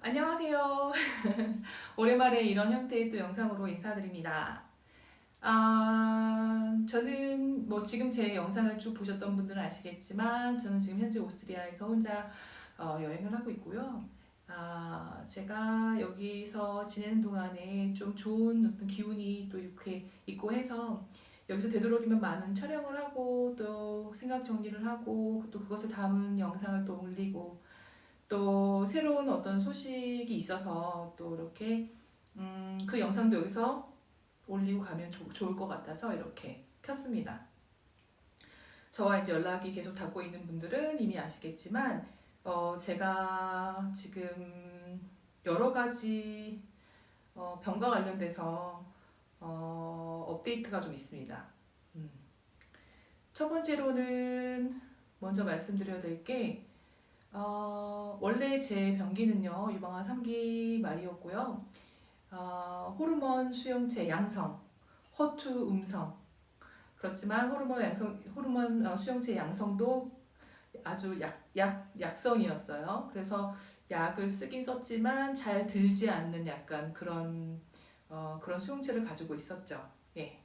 안녕하세요. 오랜만에 이런 형태의 또 영상으로 인사드립니다. 저는 뭐 지금 제 영상을 쭉 보셨던 분들은 아시겠지만 저는 지금 현재 오스트리아에서 혼자 여행을 하고 있고요. 제가 여기서 지내는 동안에 좀 좋은 어떤 기운이 또 이렇게 있고 해서 여기서 되도록이면 많은 촬영을 하고 또 생각 정리를 하고 또 그것을 담은 영상을 또 올리고 또 새로운 어떤 소식이 있어서 또 이렇게 그 영상도 여기서 올리고 가면 좋을 것 같아서 이렇게 켰습니다. 저와 이제 연락이 계속 닿고 있는 분들은 이미 아시겠지만 제가 지금 여러 가지 병과 관련돼서 업데이트가 좀 있습니다. 음. 첫 번째로는 먼저 말씀드려야 될게 원래 제 병기는요, 유방암 3기 말이었고요. 호르몬 수용체 양성, 허투 음성. 그렇지만 호르몬 수용체 양성도 아주 약성이었어요. 그래서 약을 쓰긴 썼지만 잘 들지 않는 약간 그런 수용체를 가지고 있었죠. 예.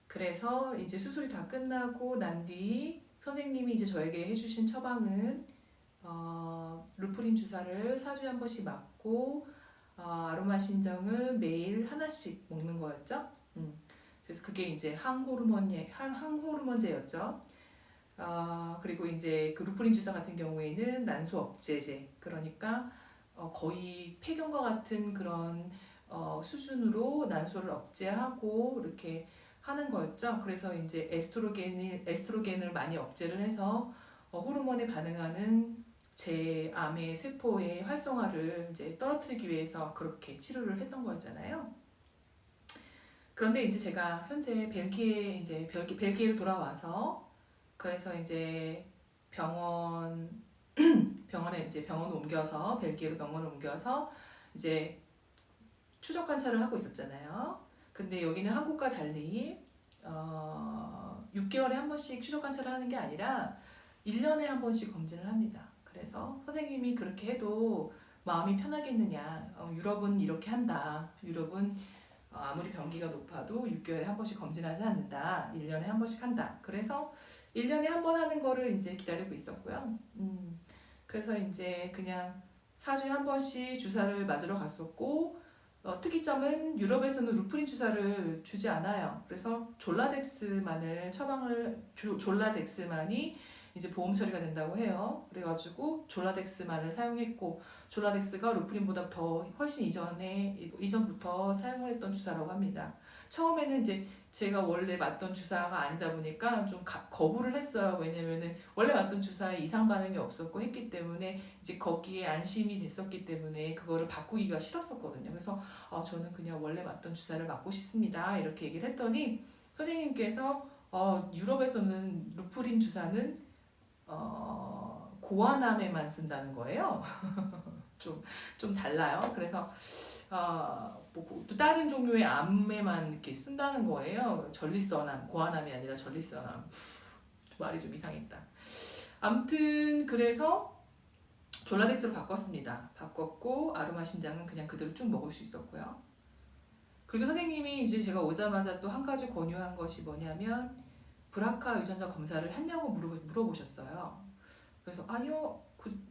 그래서 이제 수술이 다 끝나고 난 뒤 선생님이 이제 저에게 해주신 처방은 루프린 주사를 4주에 한 번씩 맞고 아로마 신정을 매일 하나씩 먹는 거였죠. 그래서 그게 이제 항호르몬제였죠. 그리고 이제 그 루프린 주사 같은 경우에는 난소 억제제, 그러니까 거의 폐경과 같은 그런 수준으로 난소를 억제하고 이렇게 하는 거였죠. 그래서 이제 에스트로겐을 많이 억제를 해서 호르몬에 반응하는 제 암의 세포의 활성화를 이제 떨어뜨리기 위해서 그렇게 치료를 했던 거였잖아요. 그런데 이제 제가 현재 벨기에로 돌아와서 그래서 이제 병원을 옮겨서 벨기에로 병원을 옮겨서 이제 추적 관찰을 하고 있었잖아요. 근데 여기는 한국과 달리 6개월에 한 번씩 추적 관찰을 하는 게 아니라 1년에 한 번씩 검진을 합니다. 그래서 선생님이 그렇게 해도 마음이 편하겠느냐. 유럽은 이렇게 한다. 유럽은 아무리 병기가 높아도 6개월에 한 번씩 검진하지 않는다. 1년에 한 번씩 한다. 그래서 1년에 한 번 하는 거를 이제 기다리고 있었고요. 그래서 이제 그냥 4주에 한 번씩 주사를 맞으러 갔었고, 특이점은 유럽에서는 루프린 주사를 주지 않아요. 그래서 졸라덱스만이 이제 보험 처리가 된다고 해요. 그래가지고 졸라덱스만을 사용했고, 졸라덱스가 루프린보다 더 훨씬 이전부터 사용을 했던 주사라고 합니다. 처음에는 이제 제가 원래 맞던 주사가 아니다 보니까 좀 거부를 했어요. 왜냐면은 원래 맞던 주사에 이상 반응이 없었고 했기 때문에 이제 거기에 안심이 됐었기 때문에 그거를 바꾸기가 싫었었거든요. 그래서 저는 그냥 원래 맞던 주사를 맞고 싶습니다. 이렇게 얘기를 했더니 선생님께서 유럽에서는 루프린 주사는 고환암에만 쓴다는 거예요. 좀 달라요. 그래서 또 다른 종류의 암에만 이렇게 쓴다는 거예요. 전립선암, 고환암이 아니라 전립선암. 말이 좀 이상했다. 아무튼 그래서 졸라덱스로 바꿨습니다. 바꿨고 아로마 신장은 그냥 그대로 쭉 먹을 수 있었고요. 그리고 선생님이 이제 제가 오자마자 또 한 가지 권유한 것이 뭐냐면 브라카 유전자 검사를 했냐고 물어보셨어요. 그래서 아니요,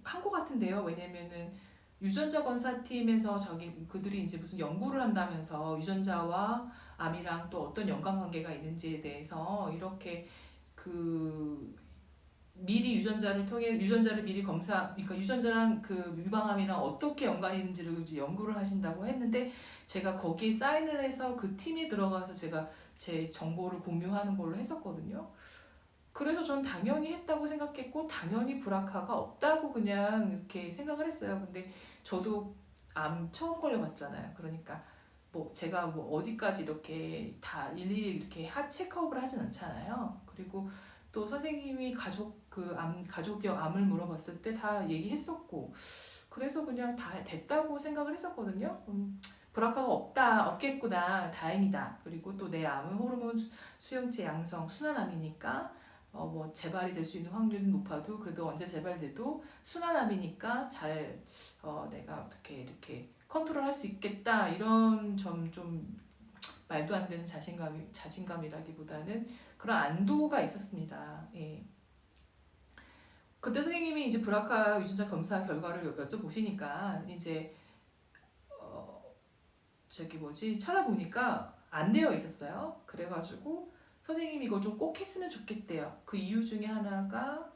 한 거 같은데요. 왜냐면은 유전자 검사팀에서 그들이 이제 무슨 연구를 한다면서 유전자와 암이랑 또 어떤 연관관계가 있는지에 대해서 이렇게 그 미리 유전자를 미리 그러니까 유전자랑 그 유방암이랑 어떻게 연관이 있는지를 이제 연구를 하신다고 했는데 제가 거기에 사인을 해서 그 팀에 들어가서 제가 제 정보를 공유하는 걸로 했었거든요. 그래서 전 당연히 했다고 생각했고 당연히 브라카가 없다고 그냥 이렇게 생각을 했어요. 근데 저도 암 처음 걸려봤잖아요. 그러니까 뭐 제가 뭐 어디까지 이렇게 다 일일이 이렇게 체크업을 하진 않잖아요. 그리고 또 선생님이 가족이 암을 물어봤을 때 다 얘기했었고 그래서 그냥 다 됐다고 생각을 했었거든요. 브라카가 없겠구나, 다행이다. 그리고 또 내 암은 호르몬 수용체 양성, 순환암이니까 뭐 재발이 될 수 있는 확률은 높아도 그래도 언제 재발돼도 순환암이니까 잘 내가 어떻게 이렇게 컨트롤할 수 있겠다 이런 점 좀 말도 안 되는 자신감이라기보다는 그런 안도가 있었습니다. 예. 그때 선생님이 이제 브라카 유전자 검사 결과를 여쭤보시니까 이제 저기 뭐지 찾아보니까 안 되어 있었어요. 그래가지고 선생님이 이걸 좀 꼭 했으면 좋겠대요. 그 이유 중에 하나가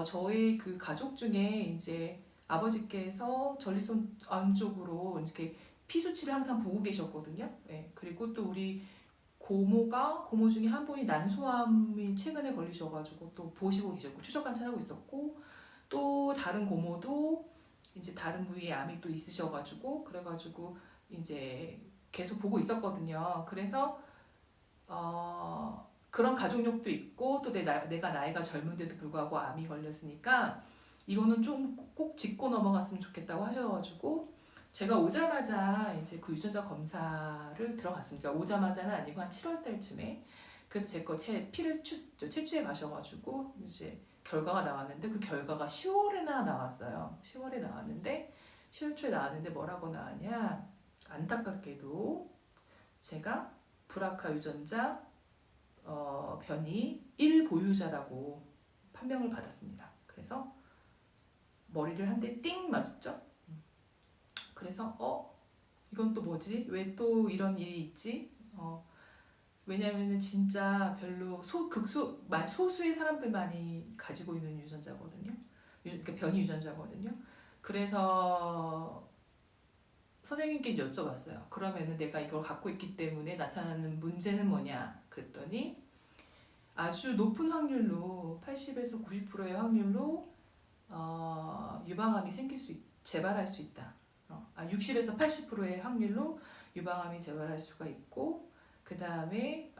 저희 그 가족 중에 이제 아버지께서 전립선 암 쪽으로 이렇게 피 수치를 항상 보고 계셨거든요. 예. 그리고 또 우리 고모 중에 한 분이 난소암이 최근에 걸리셔가지고 또 보시고 계셨고 추적 관찰하고 있었고 또 다른 고모도 이제 다른 부위에 암이 또 있으셔가지고 그래가지고 이제 계속 보고 있었거든요. 그래서 그런 가족력도 있고 또 내가 나이가 젊은데도 불구하고 암이 걸렸으니까 이거는 좀 꼭 짚고 넘어갔으면 좋겠다고 하셔가지고 제가 오자마자 이제 그 유전자 검사를 들어갔습니다. 오자마자는 아니고 한 7월 달쯤에 그래서 제 거 피를 채취해 가셔가지고 이제 결과가 나왔는데 그 결과가 10월에나 나왔어요. 10월에 나왔는데 10월 초에 나왔는데 뭐라고 나왔냐 안타깝게도 제가 브라카 유전자 변이 1 보유자라고 판명을 받았습니다. 그래서 머리를 한 대 띵 맞았죠. 그래서 이건 또 뭐지? 왜 또 이런 일이 있지? 왜냐면은 진짜 별로 소수의 사람들만이 가지고 있는 유전자거든요. 그러니까 변이 유전자거든요. 그래서 선생님께 이제 여쭤봤어요. 그러면은 내가 이걸 갖고 있기 때문에 나타나는 문제는 뭐냐? 그랬더니 아주 높은 확률로 80에서 90%의 확률로 유방암이 재발할 수 있다. 60에서 80%의 확률로 유방암이 재발할 수가 있고 그 다음에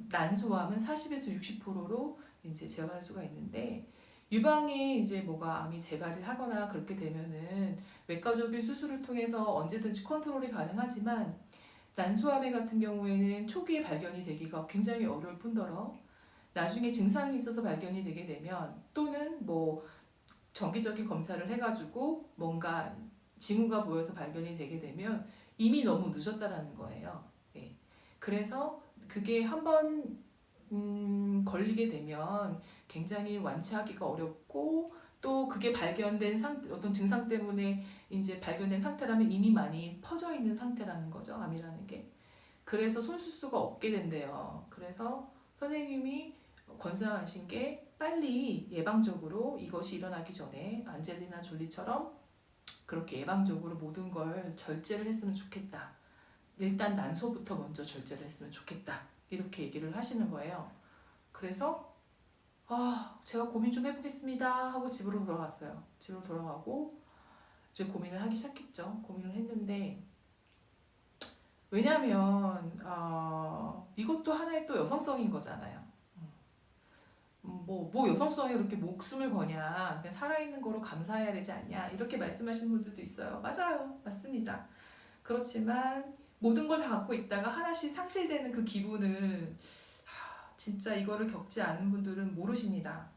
난소암은 40에서 60%로 이제 재발할 수가 있는데 유방에 이제 뭐가 암이 재발을 하거나 그렇게 되면은 외과적인 수술을 통해서 언제든지 컨트롤이 가능하지만 난소암 같은 경우에는 초기에 발견이 되기가 굉장히 어려울 뿐더러 나중에 증상이 있어서 발견이 되게 되면 또는 뭐 정기적인 검사를 해가지고 뭔가 징후가 보여서 발견이 되게 되면 이미 너무 늦었다라는 거예요. 예. 그래서 그게 한번 걸리게 되면 굉장히 완치하기가 어렵고 또 그게 발견된 어떤 증상 때문에 이제 발견된 상태라면 이미 많이 퍼져 있는 상태라는 거죠. 암이라는 게. 그래서 손쓸 수가 없게 된대요. 그래서 선생님이 권장하신 게 빨리 예방적으로 이것이 일어나기 전에 안젤리나 졸리처럼 그렇게 예방적으로 모든 걸 절제를 했으면 좋겠다. 일단 난소부터 먼저 절제를 했으면 좋겠다. 이렇게 얘기를 하시는 거예요. 그래서 제가 고민 좀 해보겠습니다 하고 집으로 돌아갔어요. 집으로 돌아가고 이제 고민을 하기 시작했죠. 고민을 했는데 왜냐면 이것도 하나의 또 여성성인 거잖아요. 뭐 여성성에 그렇게 목숨을 거냐 그냥 살아있는 거로 감사해야 되지 않냐 이렇게 말씀하시는 분들도 있어요. 맞아요. 맞습니다. 그렇지만 모든 걸 다 갖고 있다가 하나씩 상실되는 그 기분을 진짜 이거를 겪지 않은 분들은 모르십니다.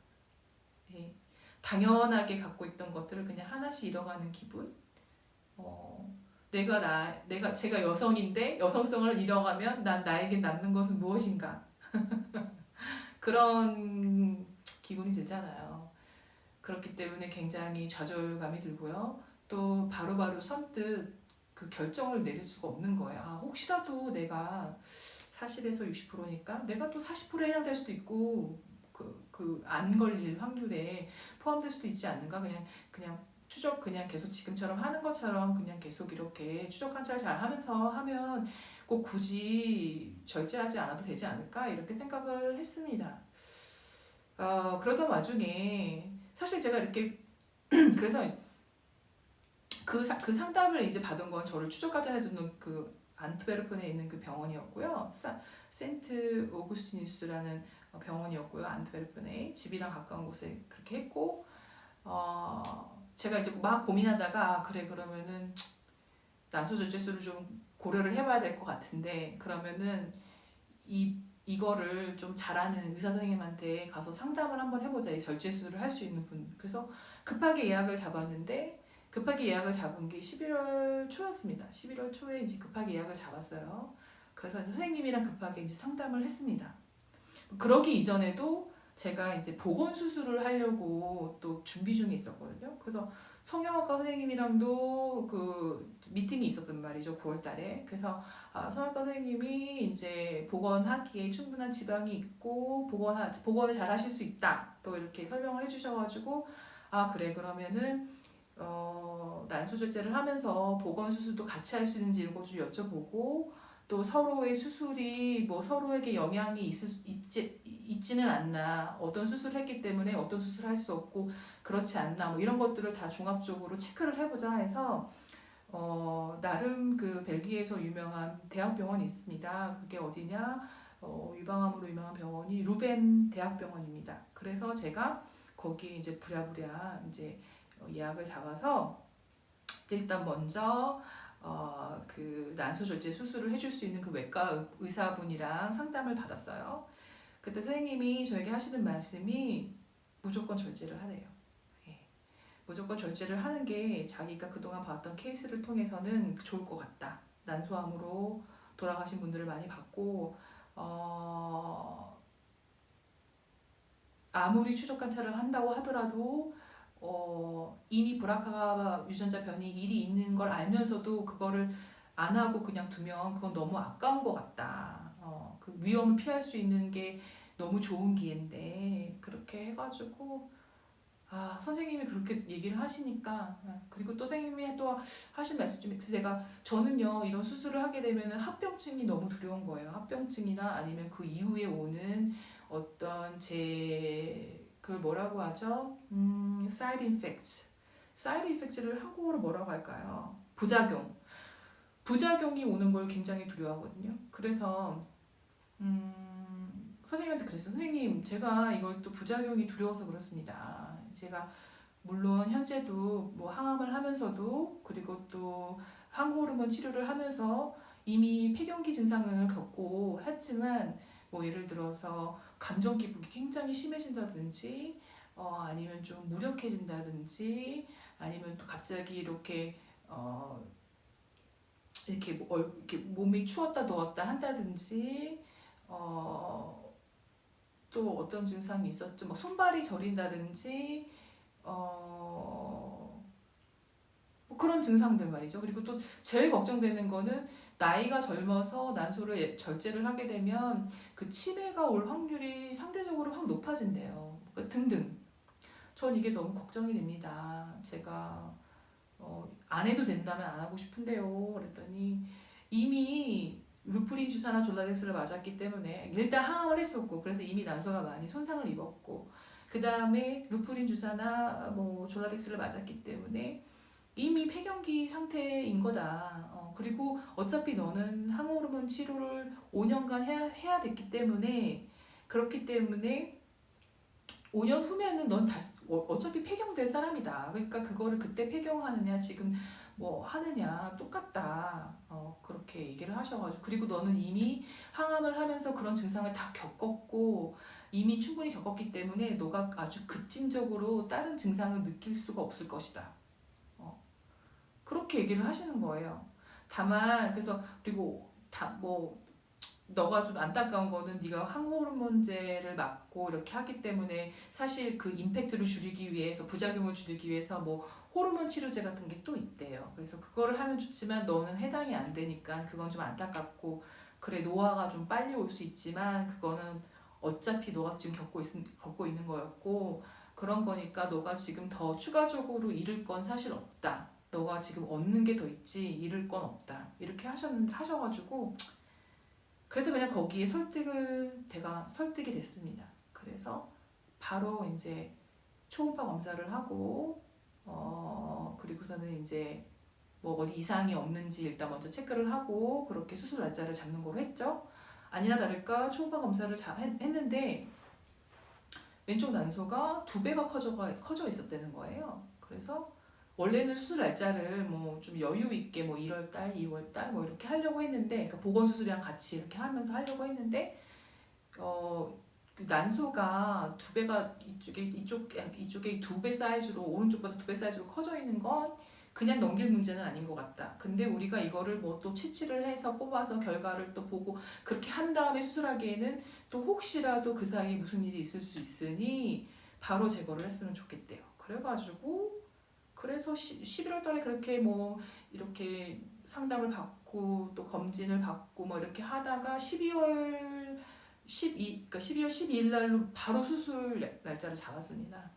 예. 당연하게 갖고 있던 것들을 그냥 하나씩 잃어가는 기분. 제가 여성인데 여성성을 잃어가면 난 나에게 남는 것은 무엇인가? 그런 기분이 들잖아요. 그렇기 때문에 굉장히 좌절감이 들고요. 또 바로바로 선뜻 그 결정을 내릴 수가 없는 거예요. 혹시라도 내가 40에서 60%니까 내가 또 40%에 해당될 수도 있고 안 걸릴 확률에 포함될 수도 있지 않는가? 그냥 추적 그냥 계속 지금처럼 하는 것처럼 그냥 계속 이렇게 추적 관찰 잘 하면서 하면 꼭 굳이 절제하지 않아도 되지 않을까? 이렇게 생각을 했습니다. 그러던 와중에 사실 제가 이렇게 그래서 그 상담을 이제 받은 건 저를 추적 관찰해주는 그 안트베르펜에 있는 그 병원이었고요. 센트 오구스티누스라는 병원이었고요. 안트베르펜에 집이랑 가까운 곳에 그렇게 했고 제가 이제 막 고민하다가 그래 그러면은 난소 절제술을 좀 고려를 해봐야 될 것 같은데 그러면은 이 이거를 좀 잘하는 의사 선생님한테 가서 상담을 한번 해보자. 이 절제 수술을 할 수 있는 분. 그래서 급하게 예약을 잡았는데 급하게 예약을 잡은 게 11월 초였습니다. 11월 초에 이제 급하게 예약을 잡았어요. 그래서 이제 선생님이랑 급하게 이제 상담을 했습니다. 그러기 이전에도 제가 이제 보건 수술을 하려고 또 준비 중에 있었거든요. 그래서 성형외과 선생님이랑도 그 미팅이 있었단 말이죠. 9월 달에. 그래서 성형외과 선생님이 이제 보건하기에 충분한 지방이 있고 보건을 잘 하실 수 있다. 또 이렇게 설명을 해주셔가지고 그래 그러면은 난소절제를 하면서 보건 수술도 같이 할 수 있는지 이런 것도 여쭤보고 또 서로의 수술이 뭐 서로에게 영향이 있지는 않나, 어떤 수술을 했기 때문에 어떤 수술을 할 수 없고 그렇지 않나, 뭐 이런 것들을 다 종합적으로 체크를 해보자 해서 나름 그 벨기에에서 유명한 대학병원이 있습니다. 그게 어디냐? 유방암으로 유명한 병원이 루벤 대학병원입니다. 그래서 제가 거기 이제 부랴부랴 이제 예약을 잡아서 일단 먼저 그 난소절제 수술을 해줄 수 있는 그 외과 의사분이랑 상담을 받았어요. 그때 선생님이 저에게 하시는 말씀이 무조건 절제를 하래요. 예. 무조건 절제를 하는 게 자기가 그동안 봤던 케이스를 통해서는 좋을 것 같다. 난소암으로 돌아가신 분들을 많이 봤고 아무리 추적 관찰을 한다고 하더라도 이미 브라카 유전자 변이 있는 걸 알면서도 그거를 안 하고 그냥 두면 그건 너무 아까운 것 같다. 그 위험을 피할 수 있는 게 너무 좋은 기회인데 그렇게 해가지고 선생님이 그렇게 얘기를 하시니까 그리고 또 선생님이 또 하신 말씀 중에 저는요 이런 수술을 하게 되면 합병증이 너무 두려운 거예요. 합병증이나 아니면 그 이후에 오는 어떤 그걸 뭐라고 하죠? side effects. side effects를 한국어로 뭐라고 할까요? 부작용이 오는 걸 굉장히 두려워하거든요. 그래서 선생님한테 그랬어요. 선생님, 제가 이걸 또 부작용이 두려워서 그렇습니다. 제가 물론 현재도 뭐 항암을 하면서도 그리고 또 항호르몬 치료를 하면서 이미 폐경기 증상을 겪고 했지만 뭐 예를 들어서 감정 기복이 굉장히 심해진다든지 아니면 좀 무력해진다든지 아니면 또 갑자기 이렇게 이렇게 몸이 추웠다 더웠다 한다든지 또 어떤 증상이 있었죠. 뭐 손발이 저린다든지 뭐 그런 증상들 말이죠. 그리고 또 제일 걱정되는 거는 나이가 젊어서 난소를 절제를 하게 되면 그 치매가 올 확률이 상대적으로 확 높아진대요. 등등. 전 이게 너무 걱정이 됩니다. 제가 안 해도 된다면 안 하고 싶은데요. 그랬더니 이미 루프린 주사나 졸라덱스를 맞았기 때문에 일단 항암을 했었고 그래서 이미 난소가 많이 손상을 입었고 그 다음에 루프린 주사나 뭐 졸라덱스를 맞았기 때문에 이미 폐경기 상태인 거다. 그리고 어차피 너는 항호르몬 치료를 5년간 해야 됐기 때문에 그렇기 때문에 5년 후면은 넌 다시 어차피 폐경될 사람이다. 그러니까 그거를 그때 폐경하느냐 지금 뭐 하느냐 똑같다. 그렇게 얘기를 하셔가지고 그리고 너는 이미 항암을 하면서 그런 증상을 다 겪었고 이미 충분히 겪었기 때문에 너가 아주 급진적으로 다른 증상을 느낄 수가 없을 것이다. 그렇게 얘기를 하시는 거예요. 다만 그래서 그리고 너가 좀 안타까운 거는 네가 항호르몬제를 맞고 이렇게 하기 때문에 사실 그 임팩트를 줄이기 위해서 부작용을 줄이기 위해서 뭐 호르몬 치료제 같은 게 또 있대요. 그래서 그거를 하면 좋지만 너는 해당이 안 되니까 그건 좀 안타깝고 그래 노화가 좀 빨리 올 수 있지만 그거는 어차피 너가 지금 겪고 있는 거였고 그런 거니까 너가 지금 더 추가적으로 잃을 건 사실 없다. 너가 지금 얻는 게 더 있지 잃을 건 없다. 이렇게 하셔가지고 그래서 그냥 거기에 설득이 됐습니다. 그래서 바로 이제 초음파 검사를 하고 그리고서는 이제 뭐 어디 이상이 없는지 일단 먼저 체크를 하고 그렇게 수술 날짜를 잡는 걸로 했죠. 아니나 다를까 초음파 검사를 했는데 왼쪽 난소가 2배가 커져 있었다는 거예요. 그래서 원래는 수술 날짜를 뭐 좀 여유 있게 뭐 1월달, 2월달 뭐 이렇게 하려고 했는데, 그러니까 보건 수술이랑 같이 이렇게 하면서 하려고 했는데 그 난소가 두 배가 이쪽에 두 배 사이즈로 오른쪽보다 두 배 사이즈로 커져 있는 건 그냥 넘길 문제는 아닌 것 같다. 근데 우리가 이거를 뭐 또 채취를 해서 뽑아서 결과를 또 보고 그렇게 한 다음에 수술하기에는 또 혹시라도 그 사이에 무슨 일이 있을 수 있으니 바로 제거를 했으면 좋겠대요. 그래가지고 그래서 11월 달에 그렇게 뭐 이렇게 상담을 받고 또 검진을 받고 뭐 이렇게 하다가 12월 12일 날로 바로 수술 날짜를 잡았습니다.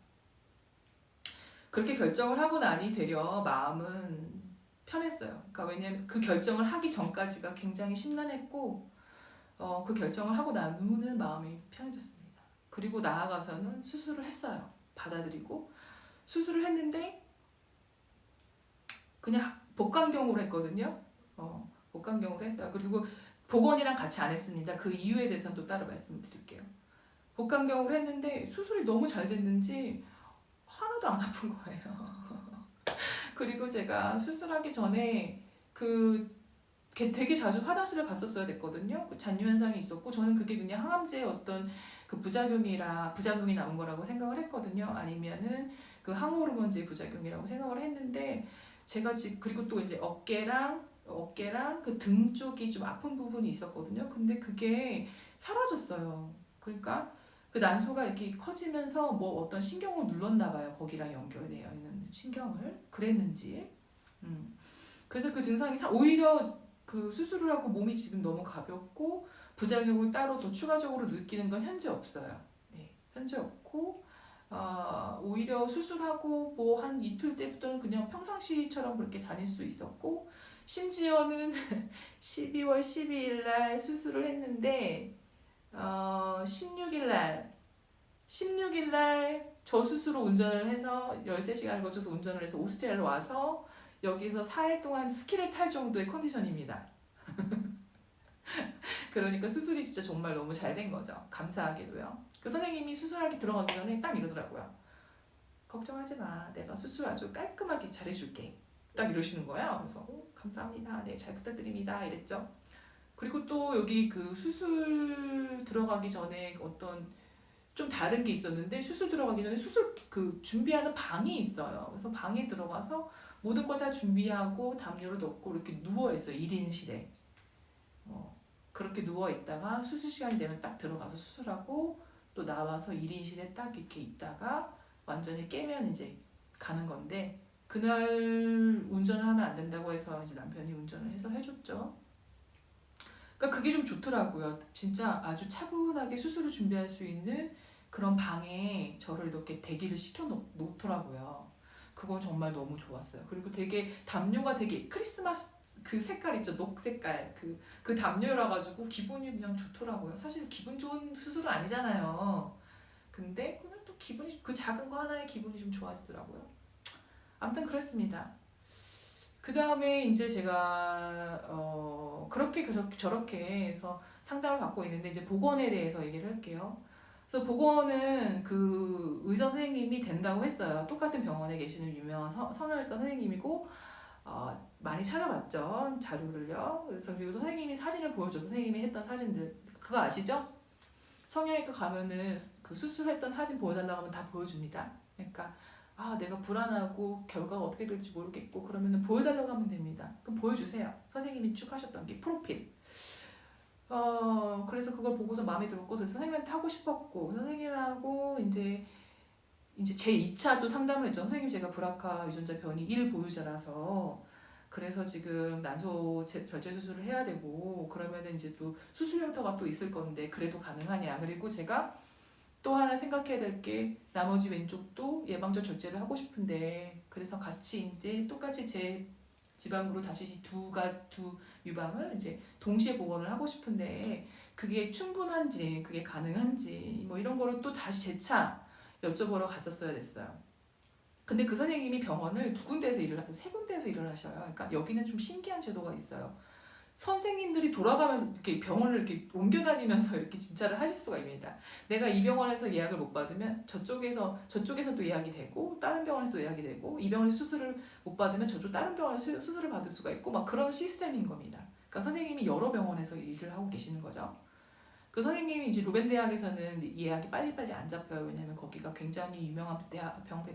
그렇게 결정을 하고 나니 되려 마음은 편했어요. 그러니까 왜냐면 그 결정을 하기 전까지가 굉장히 심란했고 그 결정을 하고 난 후는 마음이 편해졌습니다. 그리고 나아가서는 수술을 했어요. 받아들이고 수술을 했는데 그냥 복강경으로 했거든요. 복강경으로 했어요. 그리고 복원이랑 같이 안 했습니다. 그 이유에 대해서는 또 따로 말씀드릴게요. 복강경으로 했는데 수술이 너무 잘 됐는지 하나도 안 아픈 거예요. 그리고 제가 수술하기 전에 되게 자주 화장실을 갔었어야 됐거든요. 그 잔류 현상이 있었고 저는 그게 그냥 항암제의 어떤 그 부작용이 남은 거라고 생각을 했거든요. 아니면은 그 항호르몬제의 부작용이라고 생각을 했는데 제가 지금 그리고 또 이제 어깨랑 그 등 쪽이 좀 아픈 부분이 있었거든요. 근데 그게 사라졌어요. 그러니까 그 난소가 이렇게 커지면서 뭐 어떤 신경을 눌렀나 봐요. 거기랑 연결되어 있는 신경을 그랬는지. 그래서 그 증상이 오히려 그 수술을 하고 몸이 지금 너무 가볍고 부작용을 따로 더 추가적으로 느끼는 건 현재 없어요. 네, 현재 없고 오히려 수술하고 뭐 한 이틀 때부터는 그냥 평상시처럼 그렇게 다닐 수 있었고 심지어는 12월 12일 날 수술을 했는데 16일 날 저 스스로 운전을 해서 13시간을 거쳐서 운전을 해서 오스트리아로 와서 여기서 4일 동안 스키를 탈 정도의 컨디션입니다. 그러니까 수술이 진짜 정말 너무 잘 된 거죠. 감사하게도요. 그 선생님이 수술하기 들어가기 전에 딱 이러더라고요. 걱정하지 마. 내가 수술 아주 깔끔하게 잘해줄게. 딱 이러시는 거예요. 그래서 감사합니다. 네, 잘 부탁드립니다. 이랬죠. 그리고 또 여기 그 수술 들어가기 전에 어떤 좀 다른 게 있었는데 수술 들어가기 전에 수술 그 준비하는 방이 있어요. 그래서 방에 들어가서 모든 걸 다 준비하고 담요를 덮고 이렇게 누워 있어요. 1인실에. 그렇게 누워 있다가 수술 시간이 되면 딱 들어가서 수술하고 또 나와서 1인실에 딱 이렇게 있다가 완전히 깨면 이제 가는 건데 그날 운전을 하면 안 된다고 해서 이제 남편이 운전을 해서 해줬죠. 그러니까 그게 좀 좋더라고요. 진짜 아주 차분하게 수술을 준비할 수 있는 그런 방에 저를 이렇게 대기를 시켜 놓더라고요. 그건 정말 너무 좋았어요. 그리고 되게 담요가 되게 크리스마스 그 색깔 있죠? 녹 색깔. 그 담요라 가지고 기분이 그냥 좋더라고요. 사실 기분 좋은 수술은 아니잖아요. 근데 그냥 또 기분이 그 작은 거 하나에 기분이 좀 좋아지더라고요. 아무튼 그랬습니다. 그 다음에 이제 제가 그렇게 저렇게 해서 상담을 받고 있는데 이제 복원에 대해서 얘기를 할게요. 그래서 복원은 그 의사 선생님이 된다고 했어요. 똑같은 병원에 계시는 유명한 성형외과 선생님이고 많이 찾아봤죠. 자료를요. 그래서 그리고 선생님이 사진을 보여줘서 선생님이 했던 사진들 그거 아시죠? 성형외과 가면은 그 수술했던 사진 보여달라고 하면 다 보여줍니다. 그러니까 내가 불안하고 결과가 어떻게 될지 모르겠고 그러면은 보여달라고 하면 됩니다. 그럼 보여주세요. 선생님이 쭉 하셨던 게 프로필. 그래서 그걸 보고서 마음에 들었고 그래서 선생님한테 하고 싶었고 선생님하고 이제 제 2차 또 상담을 했죠. 선생님 제가 브라카 유전자 변이 1 보유자라서 그래서 지금 난소 절제 수술을 해야 되고 그러면은 이제 또 수술 흉터가 또 있을 건데 그래도 가능하냐. 그리고 제가 또 하나 생각해야 될 게 나머지 왼쪽도 예방적 절제를 하고 싶은데 그래서 같이 이제 똑같이 제 지방으로 다시 두 유방을 이제 동시에 복원을 하고 싶은데 그게 충분한지 그게 가능한지 뭐 이런 거를 또 다시 재차 여쭤보러 갔었어야 됐어요. 근데 그 선생님이 병원을 세 군데에서 일을 하셔요. 그러니까 여기는 좀 신기한 제도가 있어요. 선생님들이 돌아가면서 이렇게 병원을 이렇게 옮겨 다니면서 이렇게 진찰을 하실 수가 있습니다. 내가 이 병원에서 예약을 못 받으면 저쪽에서도 예약이 되고 다른 병원에서도 예약이 되고 이 병원에서 수술을 못 받으면 저쪽 다른 병원에서 수술을 받을 수가 있고 막 그런 시스템인 겁니다. 그러니까 선생님이 여러 병원에서 일을 하고 계시는 거죠. 그 선생님이 이제 루벤 대학에서는 예약이 빨리빨리 안 잡혀요. 왜냐면 거기가 굉장히 유명한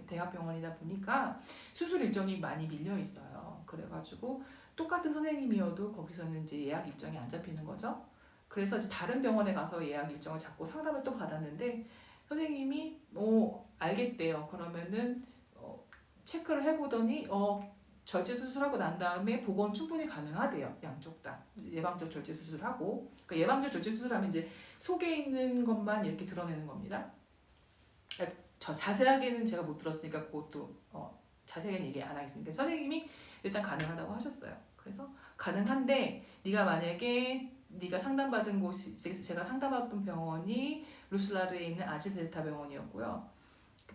대학병원이다 보니까 수술 일정이 많이 밀려 있어요. 그래가지고 똑같은 선생님이어도 거기서는 이제 예약 일정이 안 잡히는 거죠. 그래서 이제 다른 병원에 가서 예약 일정을 잡고 상담을 또 받았는데 선생님이 알겠대요. 그러면은 체크를 해보더니 절제 수술하고 난 다음에 복원 충분히 가능하대요. 양쪽 다 예방적 절제 수술하고. 그러니까 예방적 절제 수술하면 이제 속에 있는 것만 이렇게 드러내는 겁니다. 저 자세하게는 제가 못 들었으니까 그것도 자세하게는 얘기 안 하겠습니다. 선생님이 일단 가능하다고 하셨어요. 그래서 가능한데 네가 만약에 네가 상담받은 곳이 제가 상담받던 병원이 루슬라르에 있는 아즈델타 병원이었고요.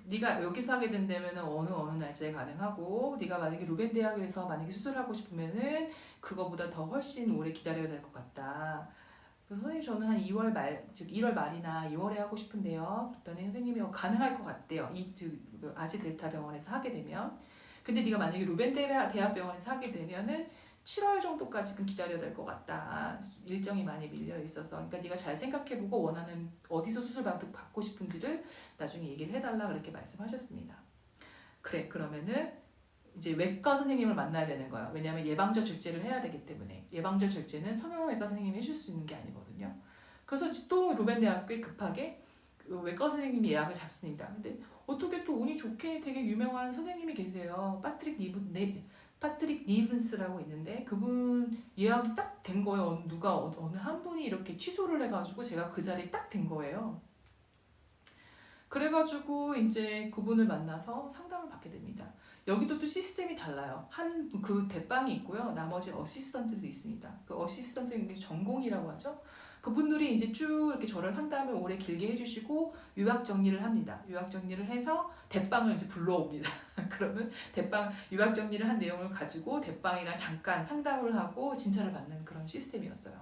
네가 여기서 하게 된다면 어느 날짜에 가능하고 네가 만약에 루벤 대학에서 만약에 수술하고 싶으면은 그거보다 더 훨씬 오래 기다려야 될 것 같다. 그래서 선생님 저는 한 2월 말, 즉 1월 말이나 2월에 하고 싶은데요. 그랬더니 선생님이 가능할 것 같대요. 아지 델타 병원에서 하게 되면. 근데 네가 만약에 루벤 대학 병원에서 하게 되면은 7월 정도까지는 기다려야 될 것 같다. 일정이 많이 밀려 있어서. 그러니까 네가 잘 생각해보고 원하는 어디서 수술 받고 싶은지를 나중에 얘기를 해달라 그렇게 말씀하셨습니다. 그래 그러면은 이제 외과 선생님을 만나야 되는 거예요. 왜냐하면 예방적 절제를 해야 되기 때문에. 예방적 절제는 성형외과 선생님이 해줄 수 있는 게 아니거든요. 그래서 또 루벤 대학교에 급하게 외과 선생님이 예약을 잡습니다. 근데 어떻게 또 운이 좋게 되게 유명한 선생님이 계세요. 파트릭 니븐스라고 있는데 그분 예약이 딱 된 거예요. 누가 어느 한 분이 이렇게 취소를 해가지고 제가 그 자리에 딱 된 거예요. 그래가지고 이제 그분을 만나서 상담을 받게 됩니다. 여기도 또 시스템이 달라요. 한 그 대빵이 있고요. 나머지 어시스턴트도 있습니다. 그 어시스턴트는 전공이라고 하죠. 그분들이 이제 쭉 이렇게 저를 상담을 오래 길게 해주시고 요약 정리를 합니다. 요약 정리를 해서 대빵을 이제 불러옵니다. 그러면 대빵 요약 정리를 한 내용을 가지고 대빵이랑 잠깐 상담을 하고 진찰을 받는 그런 시스템이었어요.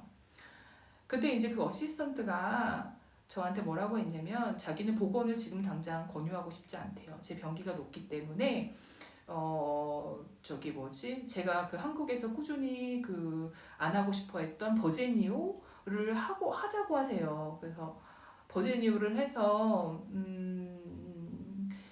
근데 이제 그 어시스턴트가 저한테 뭐라고 했냐면 자기는 복원을 지금 당장 권유하고 싶지 않대요. 제 병기가 높기 때문에 제가 그 한국에서 꾸준히 그 안 하고 싶어 했던 버제니오를 하자고 하세요. 그래서 버제니오를 해서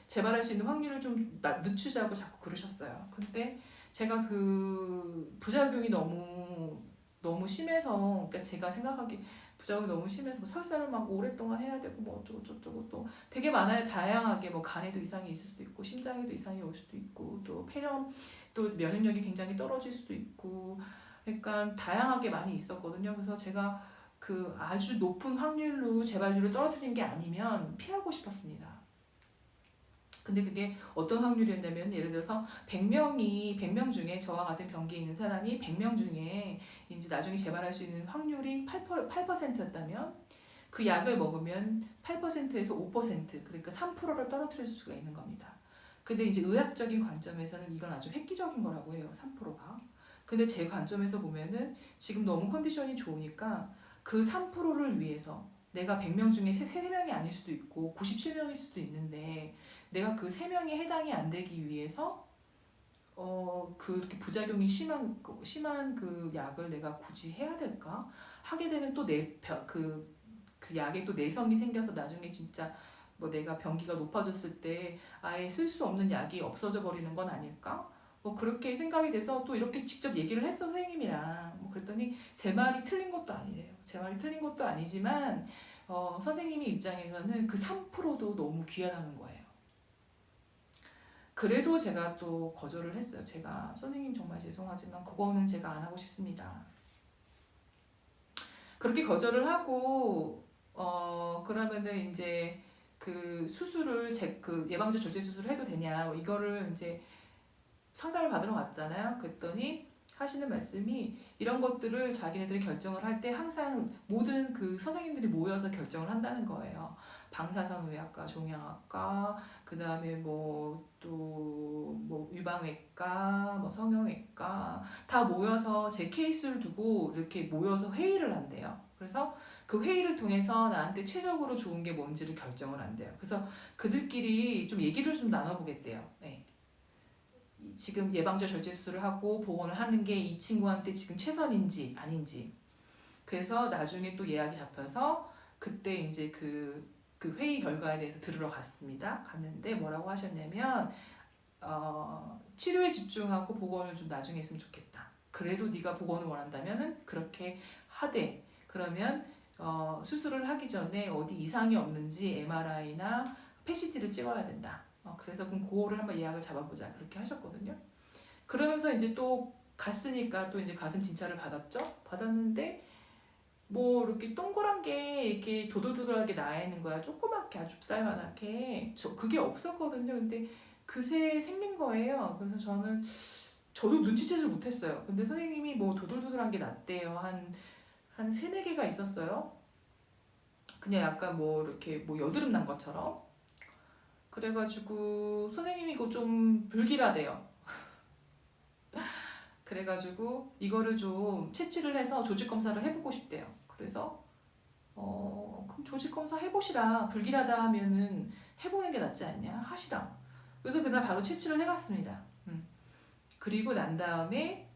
재발할 수 있는 확률을 좀 늦추자고 자꾸 그러셨어요. 근데 제가 그 부작용이 너무 심해서, 그러니까 제가 생각하기 부작용이 너무 심해서 뭐 설사를 막 오랫동안 해야 되고 뭐 어쩌고 저쩌고 또 되게 많아요. 다양하게 뭐 간에도 이상이 있을 수도 있고 심장에도 이상이 올 수도 있고 또 폐렴 또 면역력이 굉장히 떨어질 수도 있고 그러니까 다양하게 많이 있었거든요. 그래서 제가 그 아주 높은 확률로 재발률을 떨어뜨린 게 아니면 피하고 싶었습니다. 근데 그게 어떤 확률이었냐면 예를 들어서 100명 중에 저와 같은 병기에 있는 사람이 100명 중에 이제 나중에 재발할 수 있는 확률이 8%였다면 그 약을 먹으면 8%에서 5% 그러니까 3%를 떨어뜨릴 수가 있는 겁니다. 근데 이제 의학적인 관점에서는 이건 아주 획기적인 거라고 해요. 3%가. 근데 제 관점에서 보면은 지금 너무 컨디션이 좋으니까 그 3%를 위해서 내가 100명 중에 3명이 아닐 수도 있고 97명일 수도 있는데 내가 그 3명이 해당이 안 되기 위해서 그렇게 부작용이 심한 그 약을 내가 굳이 해야 될까? 하게 되면 또 그 약에 또 내성이 생겨서 나중에 진짜 뭐 내가 병기가 높아졌을 때 아예 쓸 수 없는 약이 없어져 버리는 건 아닐까? 뭐 그렇게 생각이 돼서 또 이렇게 직접 얘기를 했어 선생님이랑. 뭐 그랬더니 제 말이 틀린 것도 아니래요. 제 말이 틀린 것도 아니지만 선생님이 입장에서는 그 3%도 너무 귀하다는 거예요. 그래도 제가 또 거절을 했어요. 제가 선생님 정말 죄송하지만 그거는 제가 안 하고 싶습니다. 그렇게 거절을 하고 그러면은 이제 그 수술을 그 예방적 절제 수술을 해도 되냐 이거를 이제 상담을 받으러 갔잖아요. 그랬더니 하시는 말씀이 이런 것들을 자기네들이 결정을 할 때 항상 모든 그 선생님들이 모여서 결정을 한다는 거예요. 방사선의학과, 종양학과, 그 다음에 뭐 유방외과, 뭐 성형외과 다 모여서 제 케이스를 두고 이렇게 모여서 회의를 한대요. 그래서 그 회의를 통해서 나한테 최적으로 좋은 게 뭔지를 결정을 한대요. 그래서 그들끼리 좀 얘기를 좀 나눠보겠대요. 네. 지금 예방적 절제 수술을 하고 복원을 하는 게 이 친구한테 지금 최선인지 아닌지. 그래서 나중에 또 예약이 잡혀서 그때 이제 그 회의 결과에 대해서 들으러 갔습니다. 갔는데 뭐라고 하셨냐면 치료에 집중하고 복원을 좀 나중에 했으면 좋겠다. 그래도 네가 복원을 원한다면은 그렇게 하되 그러면 수술을 하기 전에 어디 이상이 없는지 MRI나 PET를 찍어야 된다. 그래서 그럼 그거를 한번 예약을 잡아보자. 그렇게 하셨거든요. 그러면서 이제 또 갔으니까 또 이제 가슴 진찰을 받았죠. 받았는데 뭐 이렇게 동그란 게 이렇게 도돌도돌하게 나와 있는 거야. 조그맣게 아주 쌀만하게. 그게 없었거든요. 근데 그새 생긴 거예요. 그래서 저도 눈치채질 못했어요. 근데 선생님이 뭐 도돌도돌한 게 났대요. 한 세네 개가 있었어요. 그냥 약간 뭐 이렇게 뭐 여드름 난 것처럼. 그래가지고 선생님이 이거 좀 불길하대요. 그래가지고 이거를 좀 채취를 해서 조직 검사를 해보고 싶대요. 그래서 그럼 조직 검사 해보시라. 불길하다 하면은 해보는 게 낫지 않냐? 하시라. 그래서 그날 바로 채취를 해갔습니다. 그리고 난 다음에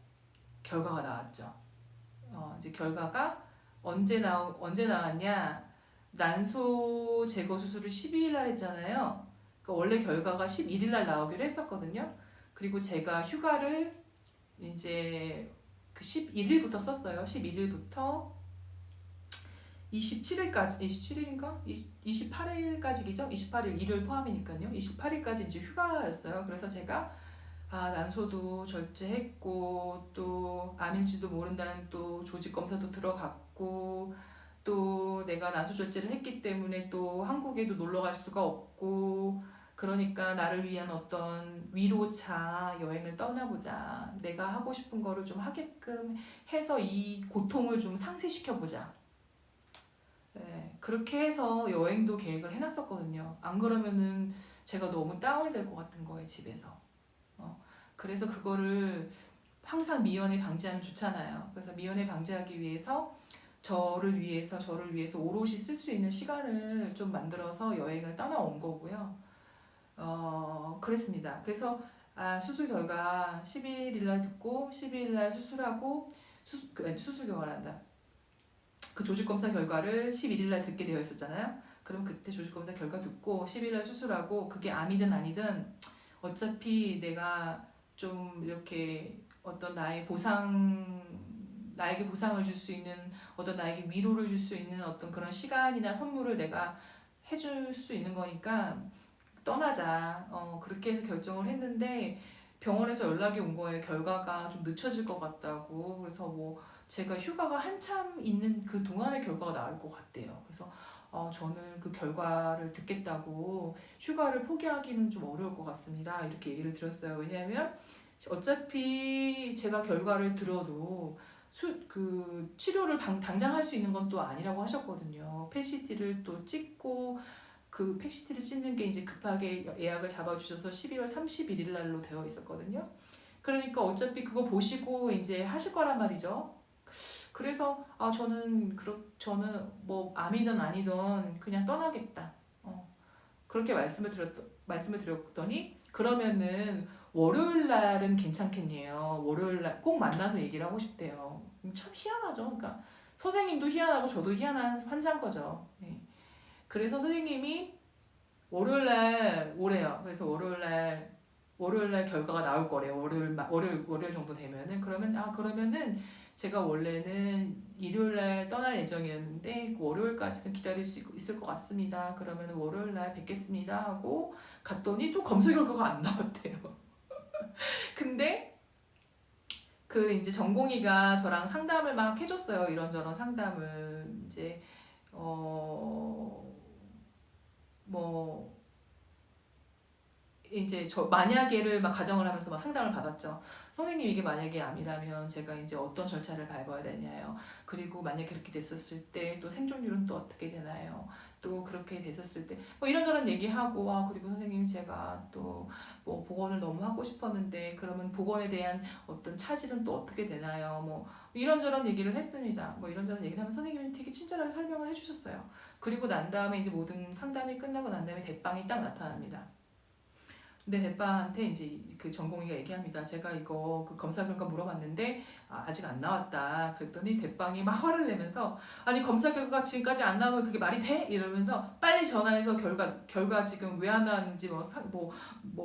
결과가 나왔죠. 이제 결과가 언제 나왔냐? 난소 제거 수술을 12일 날 했잖아요. 그러니까 원래 결과가 11일 날 나오기로 했었거든요. 그리고 제가 휴가를 이제 그 11일부터 썼어요. 11일부터 27일까지, 27일인가? 28일까지죠? 28일 일요일 포함이니까요. 28일까지 이제 휴가였어요. 그래서 제가 난소도 절제했고 또 암일지도 모른다는 또 조직 검사도 들어갔고 또 내가 난소 절제를 했기 때문에 또 한국에도 놀러 갈 수가 없고 그러니까 나를 위한 어떤 위로차 여행을 떠나보자. 내가 하고 싶은 거를 좀 하게끔 해서 이 고통을 좀 상쇄시켜보자. 네, 그렇게 해서 여행도 계획을 해놨었거든요. 안 그러면은 제가 너무 다운이 될 것 같은 거예요, 집에서. 그래서 그거를 항상 미연에 방지하면 좋잖아요. 그래서 미연에 방지하기 위해서 저를 위해서 오롯이 쓸 수 있는 시간을 좀 만들어서 여행을 떠나온 거고요. 그랬습니다. 그래서 수술 결과 11일 날 듣고 12일 날 수술하고 수술 결과란다. 그 조직 검사 결과를 11일 날 듣게 되어 있었잖아요. 그럼 그때 조직 검사 결과 듣고 10일 날 수술하고 그게 암이든 아니든 어차피 내가 좀 이렇게 어떤 나에게 보상을 줄 수 있는 어떤 나에게 위로를 줄 수 있는 어떤 그런 시간이나 선물을 내가 해줄 수 있는 거니까 떠나자. 그렇게 해서 결정을 했는데 병원에서 연락이 온 거예요. 결과가 좀 늦춰질 것 같다고. 그래서 뭐 제가 휴가가 한참 있는 그 동안에 결과가 나올 것 같대요. 그래서 저는 그 결과를 듣겠다고 휴가를 포기하기는 좀 어려울 것 같습니다. 이렇게 얘기를 드렸어요. 왜냐하면 어차피 제가 결과를 들어도 그 치료를 당장 할 수 있는 건 또 아니라고 하셨거든요. PET를 또 찍고 그 PET를 찍는 게 이제 급하게 예약을 잡아주셔서 12월 31일 날로 되어 있었거든요. 그러니까 어차피 그거 보시고 이제 하실 거란 말이죠. 그래서 저는 뭐 암이든 아니든 그냥 떠나겠다. 그렇게 말씀을 드렸더니 그러면은 월요일 날은 괜찮겠네요. 월요일 날 꼭 만나서 얘기를 하고 싶대요. 참 희한하죠. 그러니까 선생님도 희한하고 저도 희한한 환자인 거죠. 네. 그래서 선생님이 월요일 날 오래요. 그래서 월요일 날 결과가 나올 거래요. 월요일 정도 되면은 그러면은 제가 원래는 일요일 날 떠날 예정이었는데 월요일까지는 기다릴 수 있을 것 같습니다. 그러면 월요일 날 뵙겠습니다 하고 갔더니 또 검사 결과가 안 나왔대요. 근데 그 이제 전공의가 저랑 상담을 막 해줬어요. 이런저런 상담을 이제 뭐 이제 저 만약에를 막 가정을 하면서 막 상담을 받았죠. 선생님 이게 만약에 암이라면 제가 이제 어떤 절차를 밟아야 되냐요. 그리고 만약에 그렇게 됐었을 때 또 생존율은 또 어떻게 되나요? 또 그렇게 됐었을 때 뭐 이런저런 얘기하고 그리고 선생님 제가 또 뭐 복원을 너무 하고 싶었는데 그러면 복원에 대한 어떤 차질은 또 어떻게 되나요? 뭐 이런저런 얘기를 했습니다. 뭐 이런저런 얘기를 하면 선생님이 되게 친절하게 설명을 해주셨어요. 그리고 난 다음에 이제 모든 상담이 끝나고 난 다음에 대빵이 딱 나타납니다. 근데 대빠한테 이제 그 전공의가 얘기합니다. 제가 이거 그 검사 결과 물어봤는데 아직 안 나왔다. 그랬더니 대빵이 막 화를 내면서 아니 검사 결과가 지금까지 안 나오면 그게 말이 돼? 이러면서 빨리 전화해서 결과 지금 왜 안 나왔는지 뭐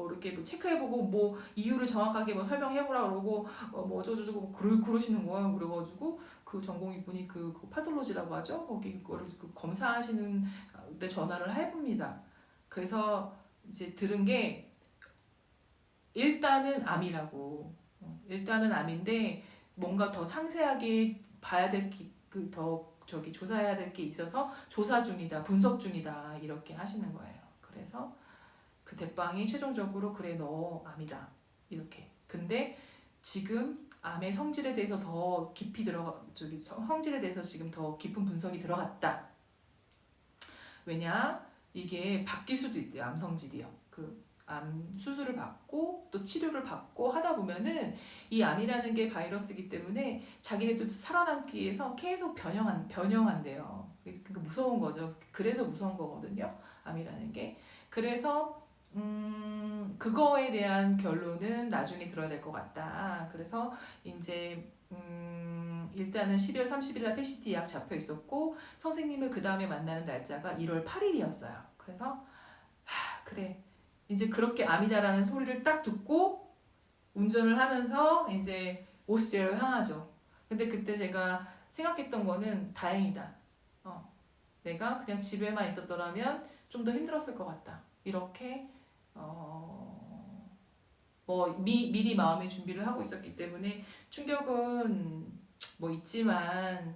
이렇게 뭐 체크해보고 뭐 이유를 정확하게 뭐 설명해보라 그러고 뭐 어쩌고저쩌고 그러시는 거예요. 그래가지고 그 전공의 분이 그 파톨로지라고 하죠. 거기 그거를 그 검사하시는 데 전화를 해봅니다. 그래서 이제 들은 게 일단은 암이라고. 일단은 암인데 뭔가 더 상세하게 봐야 될 더 저기 조사해야 될 게 있어서 조사 중이다, 분석 중이다 이렇게 하시는 거예요. 그래서 그 대빵이 최종적으로 그래 너 암이다 이렇게. 근데 지금 암의 성질에 대해서 더 깊이 성질에 대해서 지금 더 깊은 분석이 들어갔다. 왜냐 이게 바뀔 수도 있대요. 암 성질이요. 그 암 수술을 받고 또 치료를 받고 하다 보면은 이 암이라는 게 바이러스이기 때문에 자기네들도 살아남기 위해서 계속 변형한대요. 그러니까 무서운 거죠. 그래서 무서운 거거든요. 암이라는 게. 그래서 그거에 대한 결론은 나중에 들어야 될 것 같다. 그래서 이제 일단은 12월 30일 날 PCT 예약 잡혀 있었고 선생님을 그 다음에 만나는 날짜가 1월 8일이었어요. 그래서 그래 이제 그렇게 암이다라는 소리를 딱 듣고 운전을 하면서 이제 오스트리아로 향하죠. 근데 그때 제가 생각했던 거는 다행이다. 내가 그냥 집에만 있었더라면 좀 더 힘들었을 것 같다. 이렇게 미리 마음의 준비를 하고 있었기 때문에 충격은 뭐 있지만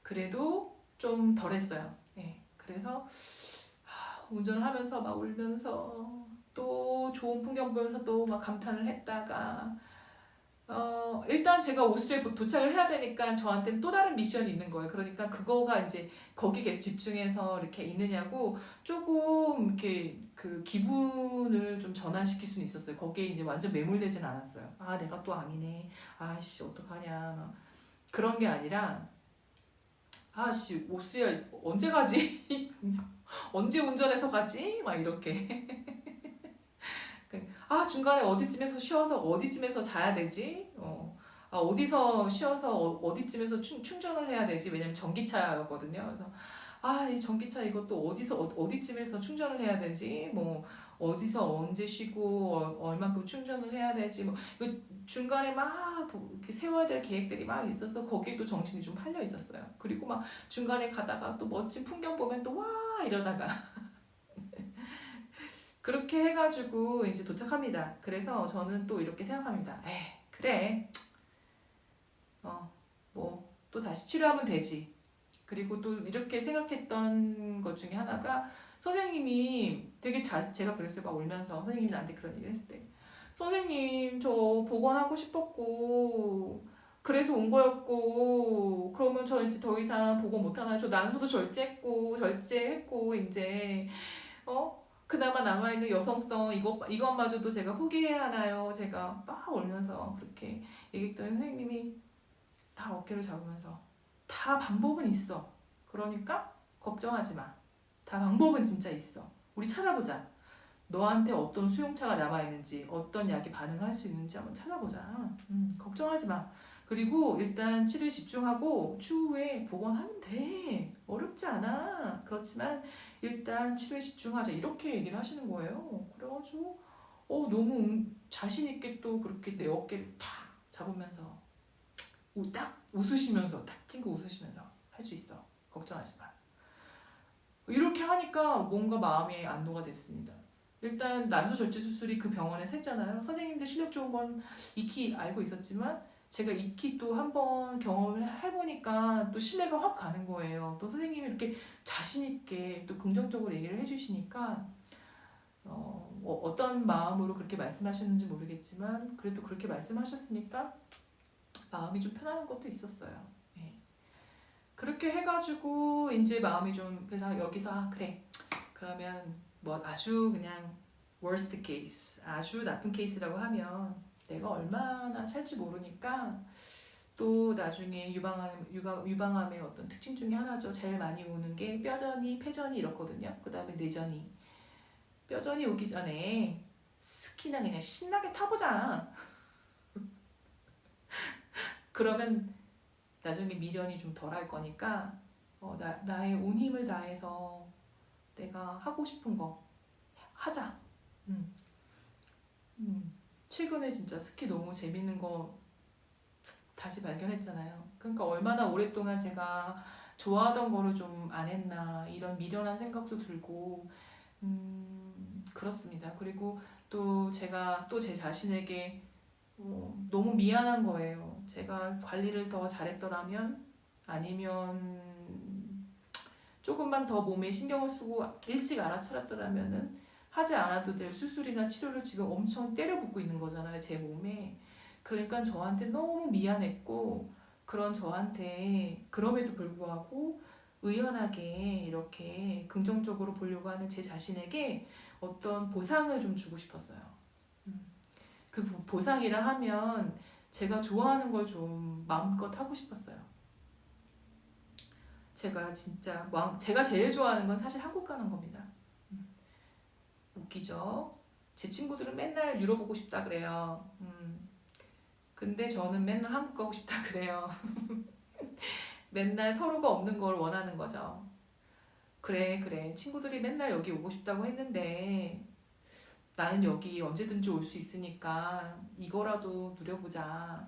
그래도 좀 덜했어요. 예. 그래서 운전을 하면서 막 울면서 또 좋은 풍경 보면서 또 막 감탄을 했다가 일단 제가 오스트리아에 도착을 해야 되니까 저한테는 또 다른 미션이 있는 거예요. 그러니까 그거가 이제 거기 계속 집중해서 이렇게 있느냐고 조금 이렇게 그 기분을 좀 전환시킬 수는 있었어요. 거기에 이제 완전 매몰되진 않았어요. 아 내가 또 암이네. 아씨 어떡하냐. 막 그런 게 아니라 아씨 오스트리아 언제 가지? 언제 운전해서 가지? 막 이렇게. 중간에 어디쯤에서 쉬어서 어디쯤에서 자야 되지? 어디서 쉬어서 어디쯤에서 충전을 해야 되지? 왜냐면 전기차였거든요. 그래서 이 전기차 이것도 어디쯤에서 충전을 해야 되지? 뭐 어디서 언제 쉬고 얼만큼 충전을 해야 되지? 뭐 이거 중간에 막 이렇게 세워야 될 계획들이 막 있어서 거기에 또 정신이 좀 팔려 있었어요. 그리고 막 중간에 가다가 또 멋진 풍경 보면 또 와 이러다가 그렇게 해가지고 이제 도착합니다. 그래서 저는 또 이렇게 생각합니다. 그래. 뭐 또 다시 치료하면 되지. 그리고 또 이렇게 생각했던 것 중에 하나가 선생님이 되게 제가 그랬어요. 막 울면서 선생님이 나한테 그런 얘기를 했을 때 선생님 저 복원하고 싶었고 그래서 온 거였고 그러면 저 이제 더 이상 복원 못하나요? 저 난소도 절제했고 이제 그나마 남아있는 여성성 이것마저도 제가 포기해야 하나요? 제가 막 울면서 그렇게 얘기했더니 선생님이 다 어깨를 잡으면서 다 방법은 있어. 그러니까 걱정하지 마. 다 방법은 진짜 있어. 우리 찾아보자. 너한테 어떤 수용차가 남아있는지 어떤 약이 반응할 수 있는지 한번 찾아보자. 걱정하지 마. 그리고 일단 치료에 집중하고 추후에 복원하면 돼. 어렵지 않아. 그렇지만 일단 치료에 집중하자. 이렇게 얘기를 하시는 거예요. 그래가지고 너무 자신 있게 또 그렇게 내 어깨를 탁 잡으면서 딱 웃으시면서 딱 찡긋 웃으시면서 할 수 있어. 걱정하지 마. 이렇게 하니까 뭔가 마음이 안도가 됐습니다. 일단 난소 절제 수술이 그 병원에서 했잖아요. 선생님들 실력 좋은 건 익히 알고 있었지만 제가 익히 또 한번 경험을 해보니까 또 신뢰가 확 가는 거예요. 또 선생님이 이렇게 자신 있게 또 긍정적으로 얘기를 해주시니까 어떤 마음으로 그렇게 말씀하셨는지 모르겠지만 그래도 그렇게 말씀하셨으니까 마음이 좀 편안한 것도 있었어요. 네. 그렇게 해가지고 이제 마음이 좀 그래서 여기서 그래 그러면 뭐 아주 그냥 worst case 아주 나쁜 케이스라고 하면 내가 얼마나 살지 모르니까 또 나중에 유방암의 어떤 특징 중에 하나죠. 제일 많이 오는 게 뼈전이, 폐전이 이렇거든요. 그 다음에 뇌전이. 뼈전이 오기 전에 스키나 그냥 신나게 타보자. 그러면 나중에 미련이 좀 덜할 거니까 나의 온 힘을 다해서 내가 하고 싶은 거 하자. 음, 최근에 진짜 스키 너무 재밌는 거 다시 발견했잖아요. 그러니까 얼마나 오랫동안 제가 좋아하던 거를 좀 안 했나 이런 미련한 생각도 들고 그렇습니다. 그리고 또 제가 또 제 자신에게 너무 미안한 거예요. 제가 관리를 더 잘했더라면 아니면 조금만 더 몸에 신경을 쓰고 일찍 알아차렸더라면은 하지 않아도 될 수술이나 치료를 지금 엄청 때려붓고 있는 거잖아요, 제 몸에. 그러니까 저한테 너무 미안했고 그런 저한테 그럼에도 불구하고 의연하게 이렇게 긍정적으로 보려고 하는 제 자신에게 어떤 보상을 좀 주고 싶었어요. 그 보상이라 하면 제가 좋아하는 걸 좀 마음껏 하고 싶었어요. 제가 진짜 제가 제일 좋아하는 건 사실 한국 가는 겁니다. 웃기죠? 제 친구들은 맨날 유럽 오고 싶다 그래요. 근데 저는 맨날 한국 가고 싶다 그래요. 맨날 서로가 없는 걸 원하는 거죠. 그래. 친구들이 맨날 여기 오고 싶다고 했는데 나는 여기 언제든지 올 수 있으니까 이거라도 누려보자.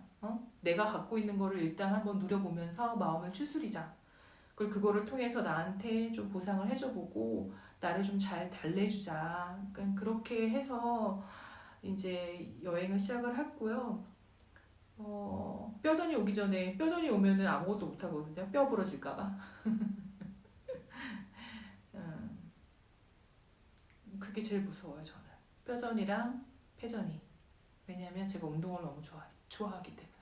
내가 갖고 있는 거를 일단 한번 누려보면서 마음을 추스리자. 그리고 그거를 통해서 나한테 좀 보상을 해줘보고 나를 좀 잘 달래주자. 그러니까 그렇게 해서 이제 여행을 시작을 했고요. 뼈전이 오기 전에 뼈전이 오면은 아무것도 못 하거든요. 뼈 부러질까봐. 음, 그게 제일 무서워요, 저는. 뼈전이랑 폐전이. 왜냐하면 제가 운동을 너무 좋아하기 때문에.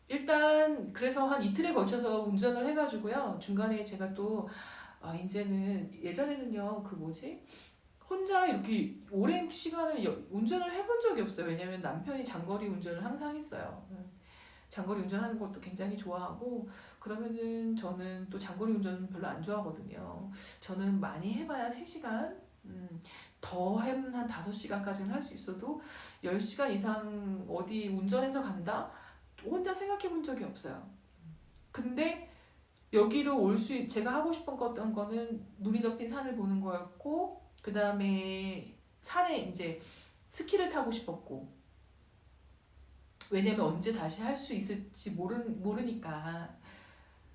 일단 그래서 한 이틀에 걸쳐서 운전을 해가지고요. 중간에 제가 또 이제는 예전에는요 그 뭐지 혼자 이렇게 오랜 시간을 운전을 해본 적이 없어요. 왜냐면 남편이 장거리 운전을 항상 했어요. 장거리 운전하는 것도 굉장히 좋아하고 그러면은 저는 또 장거리 운전은 별로 안 좋아하거든요. 저는 많이 해봐야 3시간 더 하면 한 5시간까지는 할 수 있어도 10시간 이상 어디 운전해서 간다? 혼자 생각해 본 적이 없어요. 근데 여기로 제가 하고 싶은 어떤 거는 눈이 덮인 산을 보는 거였고, 그 다음에 산에 이제 스키를 타고 싶었고, 왜냐면 언제 다시 할 수 있을지 모르니까.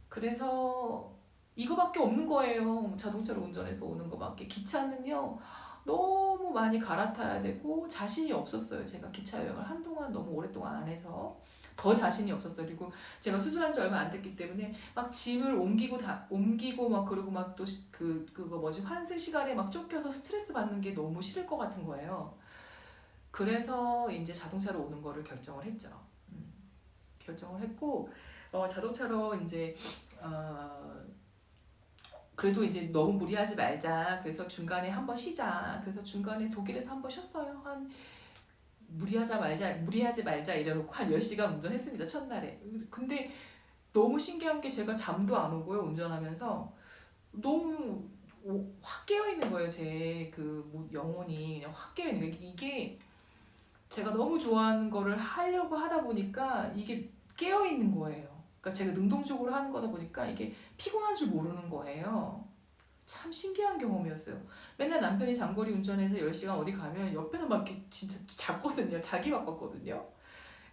그래서 이거밖에 없는 거예요. 자동차로 운전해서 오는 거밖에. 기차는요, 너무 많이 갈아타야 되고, 자신이 없었어요. 제가 기차 여행을 한동안 너무 오랫동안 안 해서. 더 자신이 없었어요. 그리고 제가 수술한 지 얼마 안 됐기 때문에 막 짐을 옮기고 막 그러고 막 또 그거 뭐지 환승 시간에 막 쫓겨서 스트레스 받는 게 너무 싫을 것 같은 거예요. 그래서 이제 자동차로 오는 거를 결정을 했죠. 결정을 했고 자동차로 이제 어, 그래도 이제 너무 무리하지 말자. 그래서 중간에 한번 쉬자. 그래서 중간에 독일에서 한번 쉬었어요. 한 무리하지 말자 이래놓고 한 10시간 운전했습니다. 첫날에. 근데 너무 신기한 게 제가 잠도 안 오고요. 운전하면서 너무 확 깨어있는 거예요. 제 그 영혼이 그냥 확 깨어있는 거예요. 이게 제가 너무 좋아하는 거를 하려고 하다 보니까 이게 깨어있는 거예요. 그러니까 제가 능동적으로 하는 거다 보니까 이게 피곤한 줄 모르는 거예요. 참 신기한 경험이었어요. 맨날 남편이 장거리 운전해서 10시간 어디 가면 옆에서 막 이렇게 진짜 잤거든요. 자기 바빴거든요.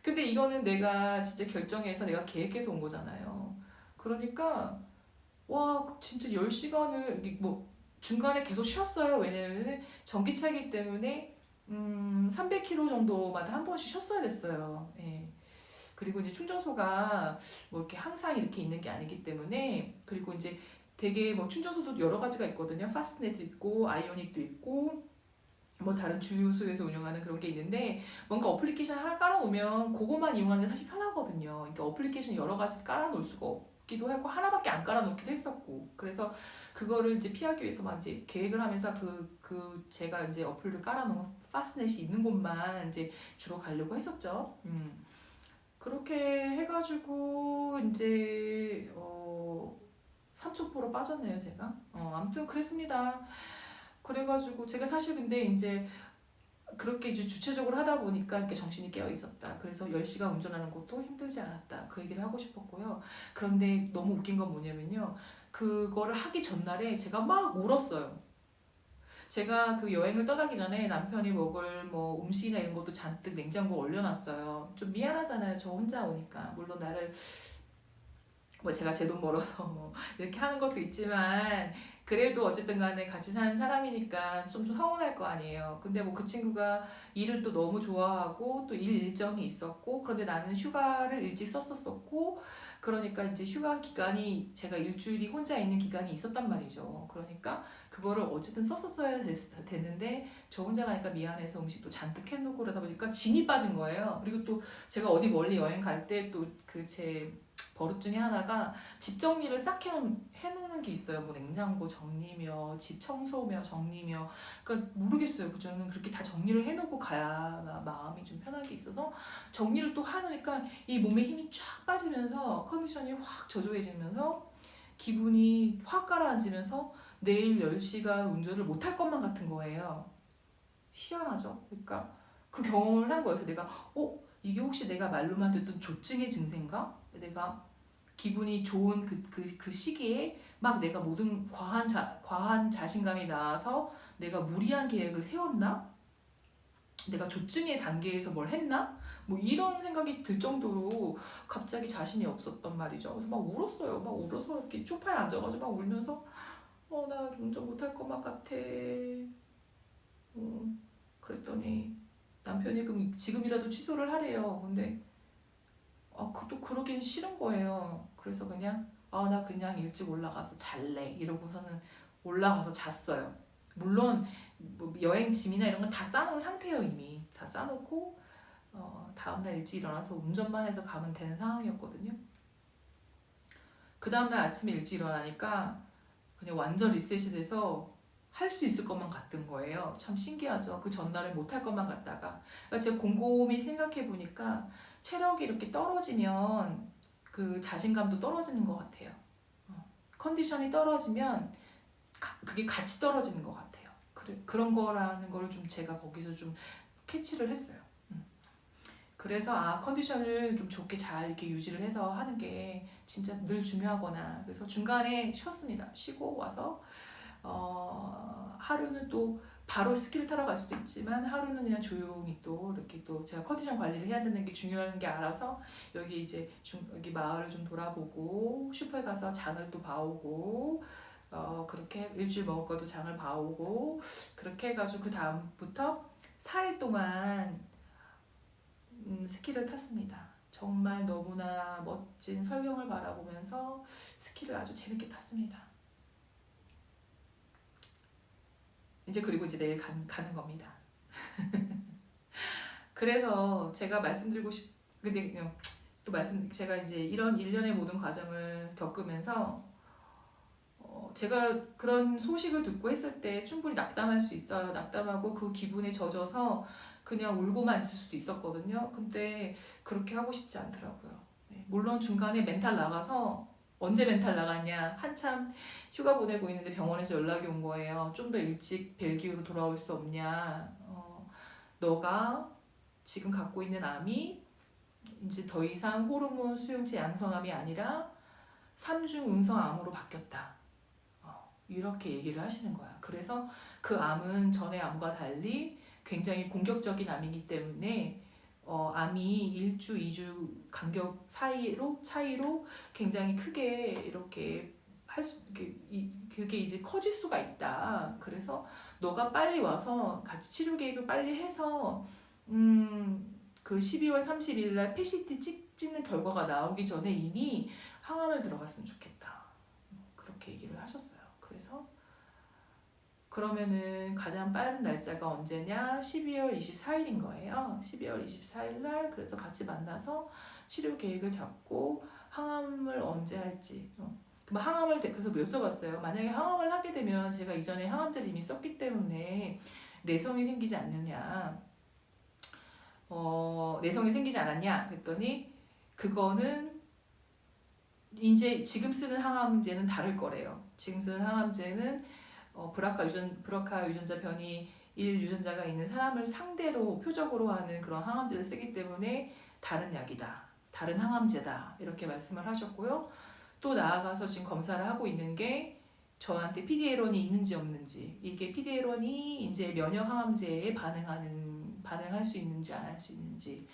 근데 이거는 내가 진짜 결정해서 내가 계획해서 온 거잖아요. 그러니까 와 진짜 10시간을 뭐 중간에 계속 쉬었어요. 왜냐면 전기차이기 때문에 300km 정도마다 한 번씩 쉬었어야 됐어요. 예. 그리고 이제 충전소가 뭐 이렇게 항상 이렇게 있는 게 아니기 때문에 그리고 이제 되게 뭐 충전소도 여러 가지가 있거든요. 파스트넷도 있고 아이오닉도 있고 뭐 다른 주유소에서 운영하는 그런 게 있는데 뭔가 어플리케이션 하나 깔아놓으면 그것만 이용하는 게 사실 편하거든요. 그러니까 어플리케이션 여러 가지 깔아놓을 수가 놓기도 하고 하나밖에 안 깔아놓기도 했었고 그래서 그거를 이제 피하기 위해서 막 이제 계획을 하면서 제가 이제 어플을 깔아놓은 파스넷이 있는 곳만 이제 주로 가려고 했었죠. 그렇게 해가지고 이제 삼척포로 빠졌네요 제가. 아무튼 그랬습니다. 그래가지고 제가 사실 근데 이제 그렇게 이제 주체적으로 하다 보니까 이렇게 정신이 깨어 있었다. 그래서 10시간 운전하는 것도 힘들지 않았다. 그 얘기를 하고 싶었고요. 그런데 너무 웃긴 건 뭐냐면요. 그거를 하기 전날에 제가 막 울었어요. 제가 그 여행을 떠나기 전에 남편이 먹을 뭐 음식이나 이런 것도 잔뜩 냉장고에 얼려놨어요. 좀 미안하잖아요. 저 혼자 오니까. 물론 나를 뭐 제가 제 돈 벌어서 뭐 이렇게 하는 것도 있지만 그래도 어쨌든 간에 같이 사는 사람이니까 좀 서운할 거 아니에요. 근데 뭐 그 친구가 일을 또 너무 좋아하고 또 일 일정이 있었고 그런데 나는 휴가를 일찍 썼었고 그러니까 이제 휴가 기간이 제가 일주일이 혼자 있는 기간이 있었단 말이죠. 그러니까 그거를 어쨌든 썼었어야 됐는데 저 혼자 가니까 미안해서 음식도 잔뜩 해놓고 그러다 보니까 진이 빠진 거예요. 그리고 또 제가 어디 멀리 여행 갈 때 또 그 제 버릇 중에 하나가 집 정리를 싹 해놓는 게 있어요. 뭐 냉장고 정리며 집 청소며 정리며 그러니까 모르겠어요. 저는 그렇게 다 정리를 해놓고 가야 마음이 좀 편하게 있어서 정리를 또 해놓으니까 이 몸에 힘이 쫙 빠지면서 컨디션이 확 저조해지면서 기분이 확 가라앉으면서 내일 10시간 운전을 못할 것만 같은 거예요. 희한하죠? 그러니까 그 경험을 한 거예요. 그래서 내가 이게 혹시 내가 말로만 듣던 조증의 증세인가? 내가 기분이 좋은 그 시기에 막 내가 모든 과한 자신감이 나와서 내가 무리한 계획을 세웠나? 내가 조증의 단계에서 뭘 했나? 뭐 이런 생각이 들 정도로 갑자기 자신이 없었단 말이죠. 그래서 막 울었어요. 막 울어서 이렇게 소파에 앉아가지고 막 울면서 나 운전 못할 것만 같아. 그랬더니 남편이 그럼 지금이라도 취소를 하래요. 근데 그것도 그러긴 싫은 거예요. 그래서 그냥 나 그냥 일찍 올라가서 잘래 이러고서는 올라가서 잤어요. 물론 뭐 여행 짐이나 이런 건 다 싸놓은 상태예요. 이미 다 싸놓고 다음날 일찍 일어나서 운전만 해서 가면 되는 상황이었거든요. 그 다음날 아침에 일찍 일어나니까 그냥 완전 리셋이 돼서 할 수 있을 것만 같은 거예요. 참 신기하죠. 그 전날에 못할 것만 같다가 그러니까 제가 곰곰이 생각해 보니까 체력이 이렇게 떨어지면 그 자신감도 떨어지는 것 같아요. 컨디션이 떨어지면 그게 같이 떨어지는 것 같아요. 그런 거라는 걸 좀 제가 거기서 좀 캐치를 했어요. 그래서 컨디션을 좀 좋게 잘 이렇게 유지를 해서 하는 게 진짜 늘 중요하구나. 그래서 중간에 쉬었습니다. 쉬고 와서 하루는 또 바로 스키를 타러 갈 수도 있지만 하루는 그냥 조용히 또 이렇게 또 제가 컨디션 관리를 해야 되는 게 중요한 게 알아서 여기 이제 여기 마을을 좀 돌아보고 슈퍼에 가서 장을 또 봐오고 그렇게 일주일 먹을 것도 장을 봐오고 그렇게 해가지고 그 다음부터 4일 동안 스키를 탔습니다. 정말 너무나 멋진 설경을 바라보면서 스키를 아주 재밌게 탔습니다. 이제 그리고 이제 내일 가는 겁니다. 그래서 제가 말씀드리고 근데 또 제가 이제 이런 일련의 모든 과정을 겪으면서 제가 그런 소식을 듣고 했을 때 충분히 낙담할 수 있어요. 낙담하고 그 기분에 젖어서 그냥 울고만 있을 수도 있었거든요. 근데 그렇게 하고 싶지 않더라고요. 물론 중간에 멘탈 나가서 언제 멘탈 나갔냐 한참 휴가 보내고 있는데 병원에서 연락이 온 거예요. 좀 더 일찍 벨기에로 돌아올 수 없냐. 너가 지금 갖고 있는 암이 이제 더 이상 호르몬 수용체 양성암이 아니라 3중 음성암으로 바뀌었다. 이렇게 얘기를 하시는 거야. 그래서 그 암은 전의 암과 달리 굉장히 공격적인 암이기 때문에 암이 1주, 2주 간격 차이로 굉장히 크게 이렇게 그게 이제 커질 수가 있다. 그래서 너가 빨리 와서 같이 치료 계획을 빨리 해서 그 12월 30일 날 PCT 찍는 결과가 나오기 전에 이미 항암을 들어갔으면 좋겠다. 그렇게 얘기를 하셨어요. 그래서 그러면은 가장 빠른 날짜가 언제냐? 12월 24일인 거예요. 12월 24일 날 그래서 같이 만나서 치료 계획을 잡고 항암을 언제 할지. 그럼 항암을 그래서 여쭤봤어요. 만약에 항암을 하게 되면 제가 이전에 항암제를 이미 썼기 때문에 내성이 생기지 않느냐? 내성이 생기지 않았냐? 그랬더니 그거는 이제 지금 쓰는 항암제는 다를 거래요. 지금 쓰는 항암제는 브라카 유전자 변이 1 유전자가 있는 사람을 상대로 표적으로 하는 그런 항암제를 쓰기 때문에 다른 약이다. 다른 항암제다. 이렇게 말씀을 하셨고요. 또 나아가서 지금 검사를 하고 있는 게 저한테 PD-L1이 있는지 없는지, 이게 PD-L1이 이제 면역 항암제에 반응할 수 있는지 안 할 수 있는지,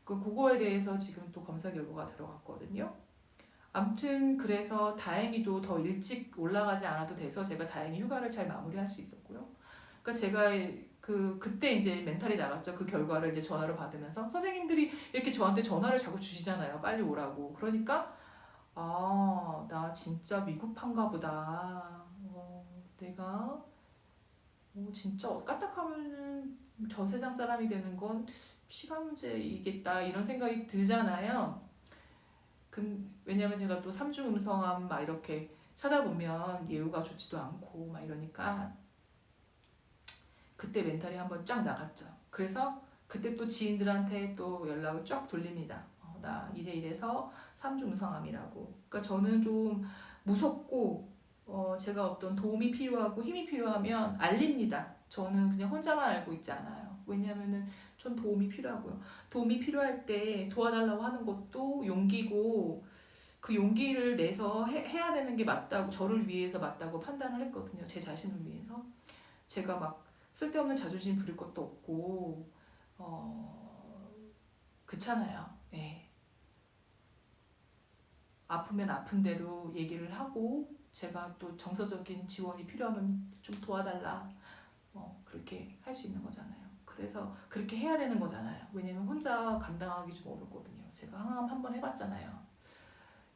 그거에 대해서 지금 또 검사 결과가 들어갔거든요. 아무튼 그래서 다행히도 더 일찍 올라가지 않아도 돼서 제가 다행히 휴가를 잘 마무리할 수 있었고요. 그러니까 제가 그때 이제 멘탈이 나갔죠. 그 결과를 이제 전화로 받으면서 선생님들이 이렇게 저한테 전화를 자꾸 주시잖아요. 빨리 오라고. 그러니까 나 진짜 위급한가 보다. 내가 진짜 까딱하면은 저 세상 사람이 되는 건 시간 문제이겠다 이런 생각이 들잖아요. 왜냐면 제가 또 삼중 음성암 막 이렇게 찾아보면 예후가 좋지도 않고 막 이러니까 그때 멘탈이 한번 쫙 나갔죠. 그래서 그때 또 지인들한테 또 연락을 쫙 돌립니다. 나 이래서 삼중 음성암이라고. 그러니까 저는 좀 무섭고 제가 어떤 도움이 필요하고 힘이 필요하면 알립니다. 저는 그냥 혼자만 알고 있지 않아요. 왜냐면은 전 도움이 필요하고요. 도움이 필요할 때 도와달라고 하는 것도 용기고 그 용기를 내서 해야 되는 게 맞다고, 저를 위해서 맞다고 판단을 했거든요. 제 자신을 위해서. 제가 막 쓸데없는 자존심 부릴 것도 없고 그렇잖아요. 네. 아프면 아픈 대로 얘기를 하고 제가 또 정서적인 지원이 필요하면 좀 도와달라 그렇게 할 수 있는 거잖아요. 그래서 그렇게 해야 되는 거잖아요. 왜냐면 혼자 감당하기 좀 어렵거든요. 제가 항암 한번 해봤잖아요.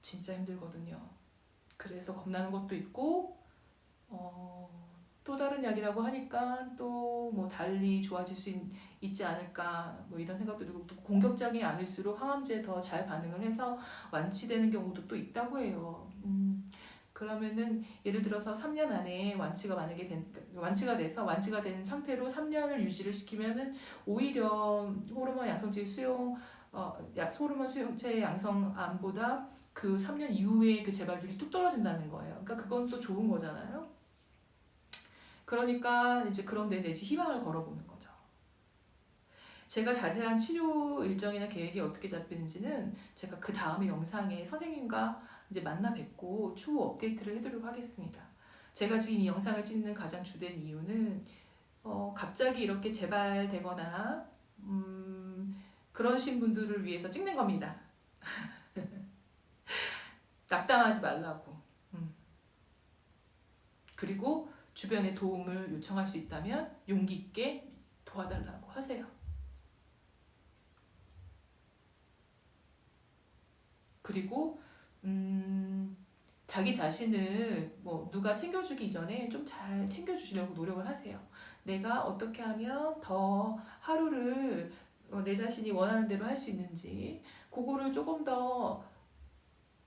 진짜 힘들거든요. 그래서 겁나는 것도 있고 또 다른 약이라고 하니까 또 뭐 달리 좋아질 수 있지 않을까 뭐 이런 생각도 들고, 또 공격적이 아닐수록 항암제에 더 잘 반응을 해서 완치되는 경우도 또 있다고 해요. 그러면은 예를 들어서 3년 안에 완치가 된 상태로 3년을 유지를 시키면은 오히려 호르몬 양성제 수용 호르몬 수용체 양성암보다 그 3년 이후에 그 재발률이 뚝 떨어진다는 거예요. 그러니까 그건 또 좋은 거잖아요. 그러니까 이제 그런 데 내지 희망을 걸어보는 거죠. 제가 자세한 치료 일정이나 계획이 어떻게 잡히는지는 제가 그 다음에 영상에 선생님과 이제 만나 뵙고 추후 업데이트를 해드리도록 하겠습니다. 제가 지금 이 영상을 찍는 가장 주된 이유는 갑자기 이렇게 재발되거나 그러신 분들을 위해서 찍는 겁니다. 낙담하지 말라고. 그리고 주변에 도움을 요청할 수 있다면 용기 있게 도와달라고 하세요. 그리고 자기 자신을 뭐 누가 챙겨주기 이전에 좀 잘 챙겨주시려고 노력을 하세요. 내가 어떻게 하면 더 하루를 내 자신이 원하는 대로 할 수 있는지 그거를 조금 더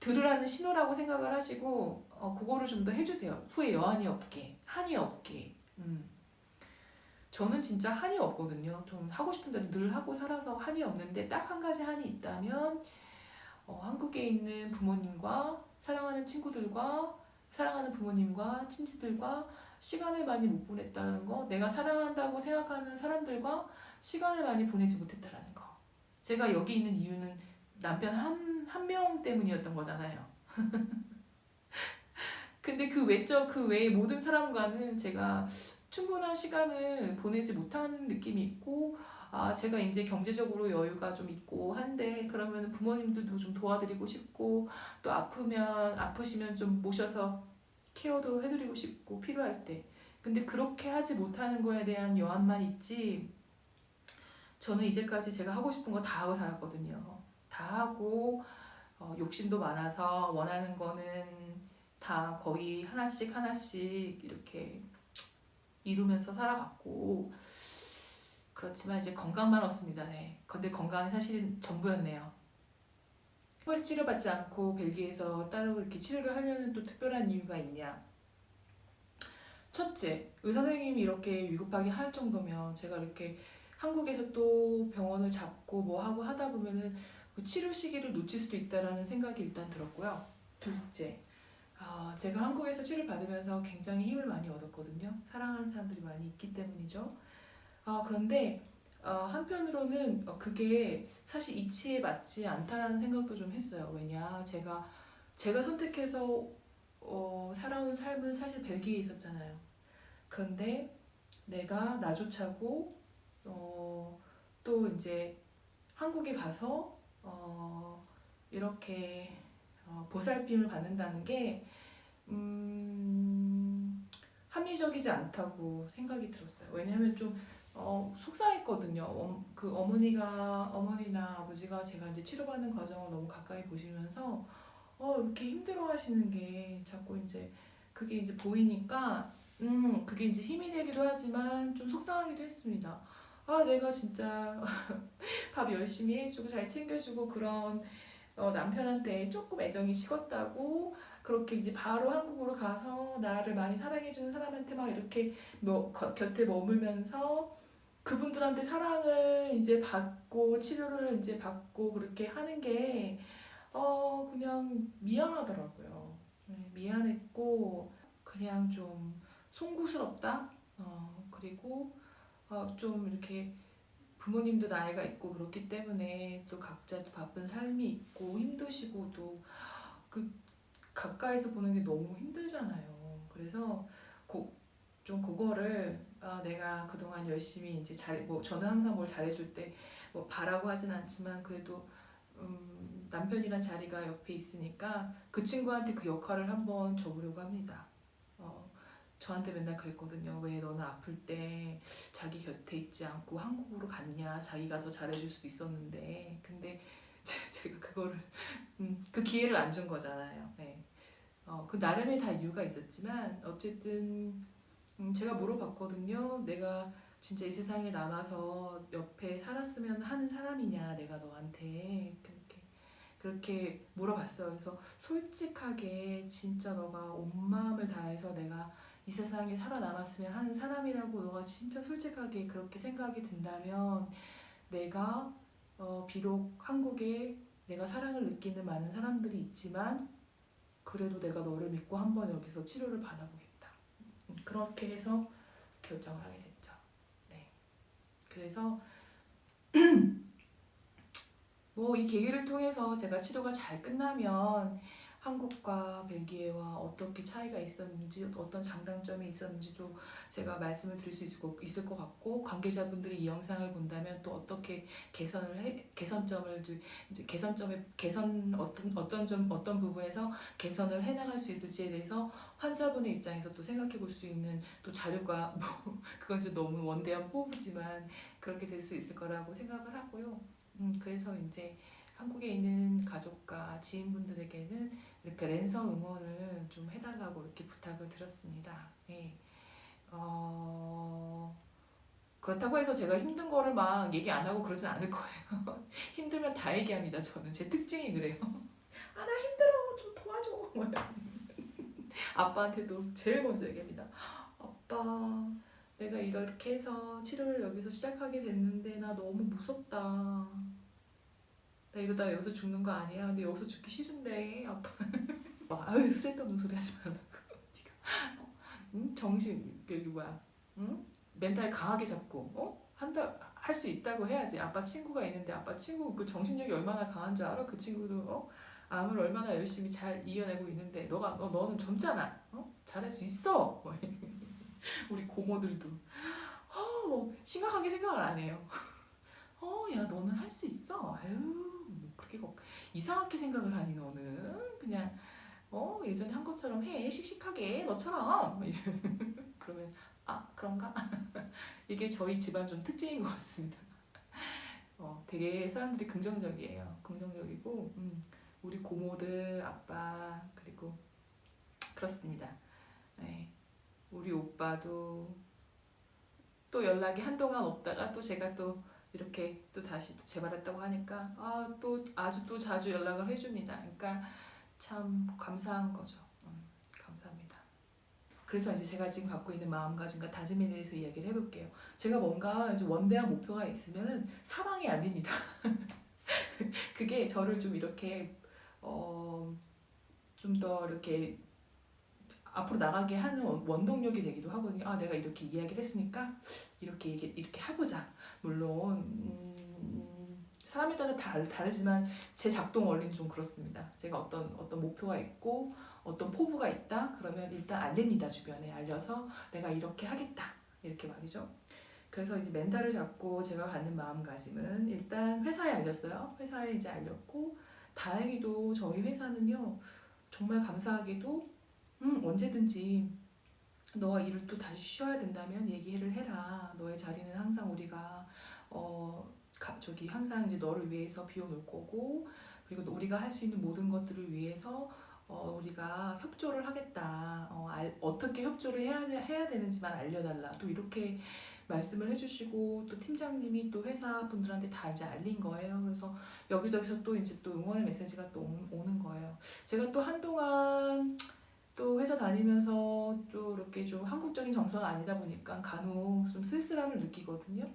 들으라는 신호라고 생각을 하시고 그거를 좀 더 해주세요. 후에 여한이 없게, 한이 없게. 저는 진짜 한이 없거든요. 좀 하고 싶은 대로 늘 하고 살아서 한이 없는데 딱 한 가지 한이 있다면 한국에 있는 부모님과 사랑하는 친구들과 사랑하는 부모님과 친지들과 시간을 많이 못 보냈다는 거, 내가 사랑한다고 생각하는 사람들과 시간을 많이 보내지 못했다는 거. 제가 여기 있는 이유는 남편 한 명 때문이었던 거잖아요. 근데 그 외의 모든 사람과는 제가 충분한 시간을 보내지 못한 느낌이 있고, 제가 이제 경제적으로 여유가 좀 있고 한데, 그러면 부모님들도 좀 도와드리고 싶고, 또 아프시면 좀 모셔서 케어도 해드리고 싶고, 필요할 때. 근데 그렇게 하지 못하는 거에 대한 여한만 있지, 저는 이제까지 제가 하고 싶은 거 다 하고 살았거든요. 다 하고, 욕심도 많아서 원하는 거는 다 거의 하나씩 이렇게 이루면서 살아갔고, 그렇지만 이제 건강만 없습니다. 네. 근데 건강이 사실은 전부였네요. 한국에서 치료받지 않고 벨기에에서 따로 이렇게 치료를 하려는 또 특별한 이유가 있냐? 첫째, 의사 선생님이 이렇게 위급하게 할 정도면 제가 이렇게 한국에서 또 병원을 잡고 뭐 하고 하다 보면은 그 치료 시기를 놓칠 수도 있다라는 생각이 일단 들었고요. 둘째, 제가 한국에서 치료를 받으면서 굉장히 힘을 많이 얻었거든요. 사랑하는 사람들이 많이 있기 때문이죠. 그런데 한편으로는 그게 사실 이치에 맞지 않다는 생각도 좀 했어요. 왜냐, 제가 선택해서 살아온 삶은 사실 벨기에에 있었잖아요. 그런데 내가 나조차고 또 이제 한국에 가서 이렇게 보살핌을 받는다는 게 합리적이지 않다고 생각이 들었어요. 왜냐하면 좀 속상했거든요. 그 어머니나 아버지가 제가 이제 치료받는 과정을 너무 가까이 보시면서 이렇게 힘들어하시는 게 자꾸 이제 그게 이제 보이니까 그게 이제 힘이 되기도 하지만 좀 속상하기도 했습니다. 내가 진짜 밥 열심히 해주고 잘 챙겨주고 그런 남편한테 조금 애정이 식었다고 그렇게 이제 바로 한국으로 가서 나를 많이 사랑해주는 사람한테 막 이렇게 곁에 머물면서 그분들한테 사랑을 이제 받고 치료를 이제 받고 그렇게 하는 게 그냥 미안하더라고요. 미안했고 그냥 좀 송구스럽다. 그리고 좀 이렇게 부모님도 나이가 있고 그렇기 때문에 또 각자 또 바쁜 삶이 있고 힘드시고 또 그 가까이서 보는 게 너무 힘들잖아요. 그래서 좀 그거를 내가 그동안 열심히 이제 뭐 저는 항상 뭘 잘해줄 때 뭐 바라고 하진 않지만 그래도 남편이란 자리가 옆에 있으니까 그 친구한테 그 역할을 한번 줘보려고 합니다. 저한테 맨날 그랬거든요. 왜 너는 아플 때 자기 곁에 있지 않고 한국으로 갔냐? 자기가 더 잘해줄 수도 있었는데. 근데 제가 그거를 그 기회를 안 준 거잖아요. 네. 그 나름의 다 이유가 있었지만 어쨌든 제가 물어봤거든요. 내가 진짜 이 세상에 남아서 옆에 살았으면 하는 사람이냐? 내가 너한테 그렇게 물어봤어요. 그래서 솔직하게 진짜 너가 온 마음을 다해서 내가 이 세상에 살아남았으면 하는 사람이라고 너가 진짜 솔직하게 그렇게 생각이 든다면 내가 비록 한국에 내가 사랑을 느끼는 많은 사람들이 있지만 그래도 내가 너를 믿고 한번 여기서 치료를 받아보겠다. 그렇게 해서 결정을 하게 됐죠. 네. 그래서 뭐 이 계기를 통해서 제가 치료가 잘 끝나면 한국과 벨기에와 어떻게 차이가 있었는지 어떤 장단점이 있었는지도 제가 말씀을 드릴 수 있을 것 같고 관계자분들이 이 영상을 본다면 또 어떻게 개선점을 이제 개선 어떤 부분에서 개선을 해나갈 수 있을지에 대해서 환자분의 입장에서 또 생각해 볼 수 있는 또 자료가 뭐 그건 이제 너무 원대한 포부지만 그렇게 될 수 있을 거라고 생각을 하고요. 그래서 이제 한국에 있는 가족과 지인분들에게는 이렇게 랜선 응원을 좀 해달라고 이렇게 부탁을 드렸습니다. 네. 그렇다고 해서 제가 힘든 거를 막 얘기 안 하고 그러진 않을 거예요. 힘들면 다 얘기합니다. 저는 제 특징이 그래요. 나 힘들어 좀 도와줘. 아빠한테도 제일 먼저 얘기합니다. 아빠 내가 이렇게 해서 치료를 여기서 시작하게 됐는데 나 너무 무섭다. 나 이러다 여기서 죽는 거 아니야? 근데 여기서 죽기 싫은데 아빠. 아유 쓸데없는 소리 하지 말라고. 네가 정신 여기 뭐야? 응? 멘탈 강하게 잡고 할 수 있다고 해야지. 아빠 친구가 있는데 아빠 친구 그 정신력이 얼마나 강한 줄 알아? 그 친구도 암을 얼마나 열심히 잘 이겨내고 있는데 너는 젊잖아. 잘할 수 있어. 우리 고모들도 심각하게 생각을 안 해요. 야 너는 할 수 있어. 아유 뭐 그렇게 이상하게 생각을 하니 너는 그냥 예전에 한 것처럼 해 씩씩하게 너처럼 그러면 그런가? 이게 저희 집안 좀 특징인 것 같습니다. 되게 사람들이 긍정적이에요. 긍정적이고 우리 고모들 아빠 그리고 그렇습니다. 네. 우리 오빠도 또 연락이 한동안 없다가 또 제가 또 이렇게 또 다시 또 재발했다고 하니까 또 아주 또 자주 연락을 해줍니다. 그러니까 참 감사한 거죠. 감사합니다. 그래서 이제 제가 지금 갖고 있는 마음가짐과 다짐에 대해서 이야기를 해볼게요. 제가 뭔가 이제 원대한 목표가 있으면 사방이 아닙니다. 그게 저를 좀 이렇게 좀 더 이렇게 앞으로 나가게 하는 원동력이 되기도 하거든요. 내가 이렇게 이야기를 했으니까 이렇게 해보자. 물론 사람에 따라 다르지만 제 작동 원리는 좀 그렇습니다. 제가 어떤 목표가 있고 어떤 포부가 있다. 그러면 일단 알립니다. 주변에 알려서 내가 이렇게 하겠다. 이렇게 말이죠. 그래서 이제 멘탈을 잡고 제가 갖는 마음가짐은 일단 회사에 알렸어요. 회사에 이제 알렸고 다행히도 저희 회사는요. 정말 감사하게도 언제든지 너가 일을 또 다시 쉬어야 된다면 얘기를 해라. 너의 자리는 항상 우리가 항상 이제 너를 위해서 비워놓을 거고 그리고 우리가 할 수 있는 모든 것들을 위해서 우리가 협조를 하겠다. 어떻게 협조를 해야 되는지만 알려달라. 또 이렇게 말씀을 해주시고 또 팀장님이 또 회사 분들한테 다 이제 알린 거예요. 그래서 여기저기서 또 이제 또 응원의 메시지가 또 오는 거예요. 제가 또 한동안 또 회사 다니면서 또 이렇게 좀 한국적인 정서가 아니다 보니까 간혹 좀 쓸쓸함을 느끼거든요.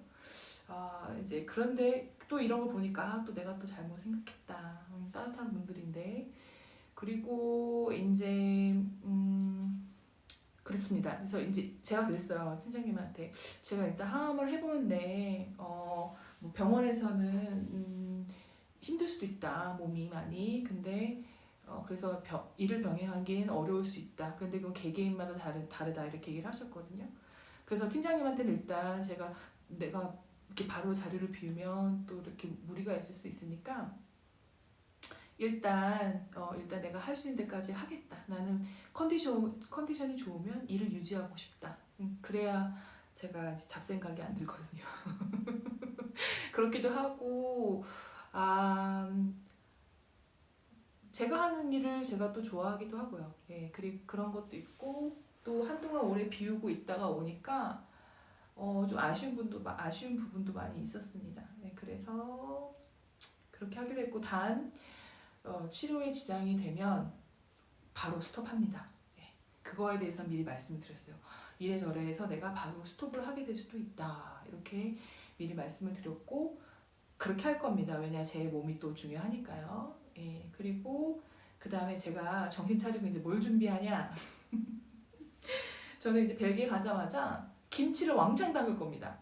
이제 그런데 또 이런 거 보니까 또 내가 또 잘못 생각했다. 따뜻한 분들인데 그리고 이제 그렇습니다. 그래서 이제 제가 그랬어요. 팀장님한테 제가 일단 항암을 해보는데 뭐 병원에서는 힘들 수도 있다. 몸이 많이. 근데 그래서 일을 병행하기엔 어려울 수 있다. 근데 그건 개개인마다 다르다 이렇게 얘기를 하셨거든요. 그래서 팀장님한테는 일단 내가 이렇게 바로 자리를 비우면 또 이렇게 무리가 있을 수 있으니까 일단 내가 할 수 있는 데까지 하겠다. 나는 컨디션이 좋으면 일을 유지하고 싶다. 그래야 제가 이제 잡생각이 안 들거든요. 그렇기도 하고 제가 하는 일을 제가 또 좋아하기도 하고요. 예, 그리고 그런 것도 있고 또 한동안 오래 비우고 있다가 오니까 좀 아쉬운 부분도 많이 있었습니다. 네, 그래서 그렇게 하기로 했고 치료에 지장이 되면 바로 스톱합니다. 예, 그거에 대해서 미리 말씀을 드렸어요. 이래저래 해서 내가 바로 스톱을 하게 될 수도 있다. 이렇게 미리 말씀을 드렸고 그렇게 할 겁니다. 왜냐 제 몸이 또 중요하니까요. 예, 그리고 그 다음에 제가 정신 차리고 이제 뭘 준비하냐. 저는 이제 벨기에 가자마자 김치를 왕창 담글 겁니다.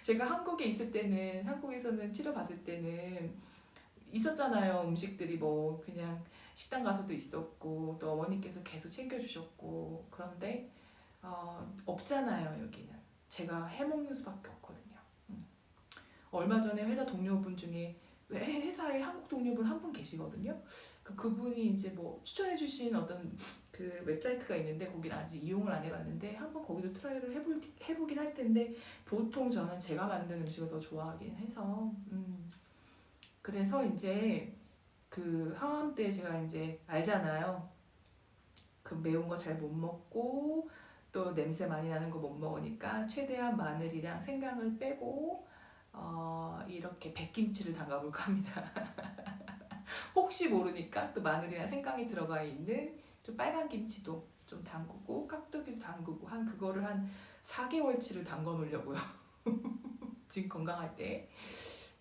제가 한국에 있을 때는 한국에서는 치료받을 때는 있었잖아요. 음식들이 뭐 그냥 식당 가서도 있었고 또 어머니께서 계속 챙겨주셨고 그런데 없잖아요. 여기는 제가 해먹는 수밖에 없거든요. 얼마 전에 회사 동료분 중에 회사에 한국 동료분 한 분 계시거든요. 그분이 이제 뭐 추천해주신 어떤 그 웹사이트가 있는데 거긴 아직 이용을 안 해봤는데 한번 거기도 트라이를 해보긴 할 텐데 보통 저는 제가 만든 음식을 더 좋아하긴 해서 그래서 이제 그 항암 때 제가 이제 알잖아요. 그 매운 거 잘 못 먹고 또 냄새 많이 나는 거 못 먹으니까 최대한 마늘이랑 생강을 빼고 이렇게 백김치를 담가볼까 합니다. 혹시 모르니까 또 마늘이랑 생강이 들어가 있는 좀 빨간 김치도 좀 담그고 깍두기도 담그고 그거를 한 4개월치를 담궈 놓으려고요. 지금 건강할 때.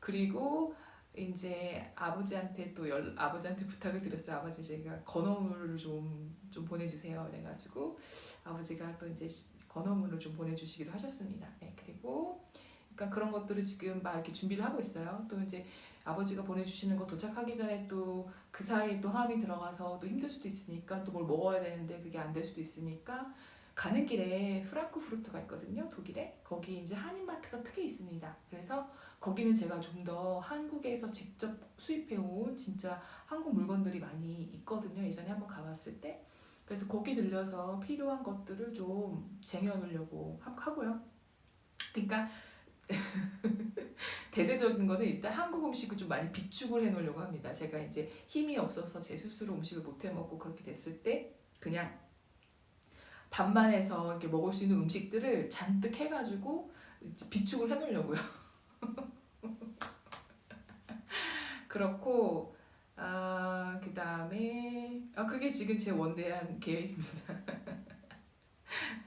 그리고 이제 아버지한테 부탁을 드렸어요. 아버지 제가 건어물을 좀 보내주세요. 그래가지고 아버지가 또 이제 건어물을 좀 보내주시기로 하셨습니다. 네, 그리고 그러니까 그런 것들을 지금 막 이렇게 준비를 하고 있어요. 또 이제 아버지가 보내주시는 거 도착하기 전에 또 그 사이에 또 항암이 들어가서 또 힘들 수도 있으니까 또 뭘 먹어야 되는데 그게 안 될 수도 있으니까 가는 길에 프랑크푸르트가 있거든요. 독일에. 거기 이제 한인마트가 크게 있습니다. 그래서 거기는 제가 좀 더 한국에서 직접 수입해온 진짜 한국 물건들이 많이 있거든요. 예전에 한번 가봤을 때. 그래서 거기 들려서 필요한 것들을 좀 쟁여놓으려고 하고요. 그러니까 대대적인 거는 일단 한국 음식을 좀 많이 비축을 해놓으려고 합니다. 제가 이제 힘이 없어서 제 스스로 음식을 못 해먹고 그렇게 됐을 때 그냥 반반해서 이렇게 먹을 수 있는 음식들을 잔뜩 해가지고 이제 비축을 해놓으려고요. 그렇고 그 다음에 그게 지금 제 원대한 계획입니다.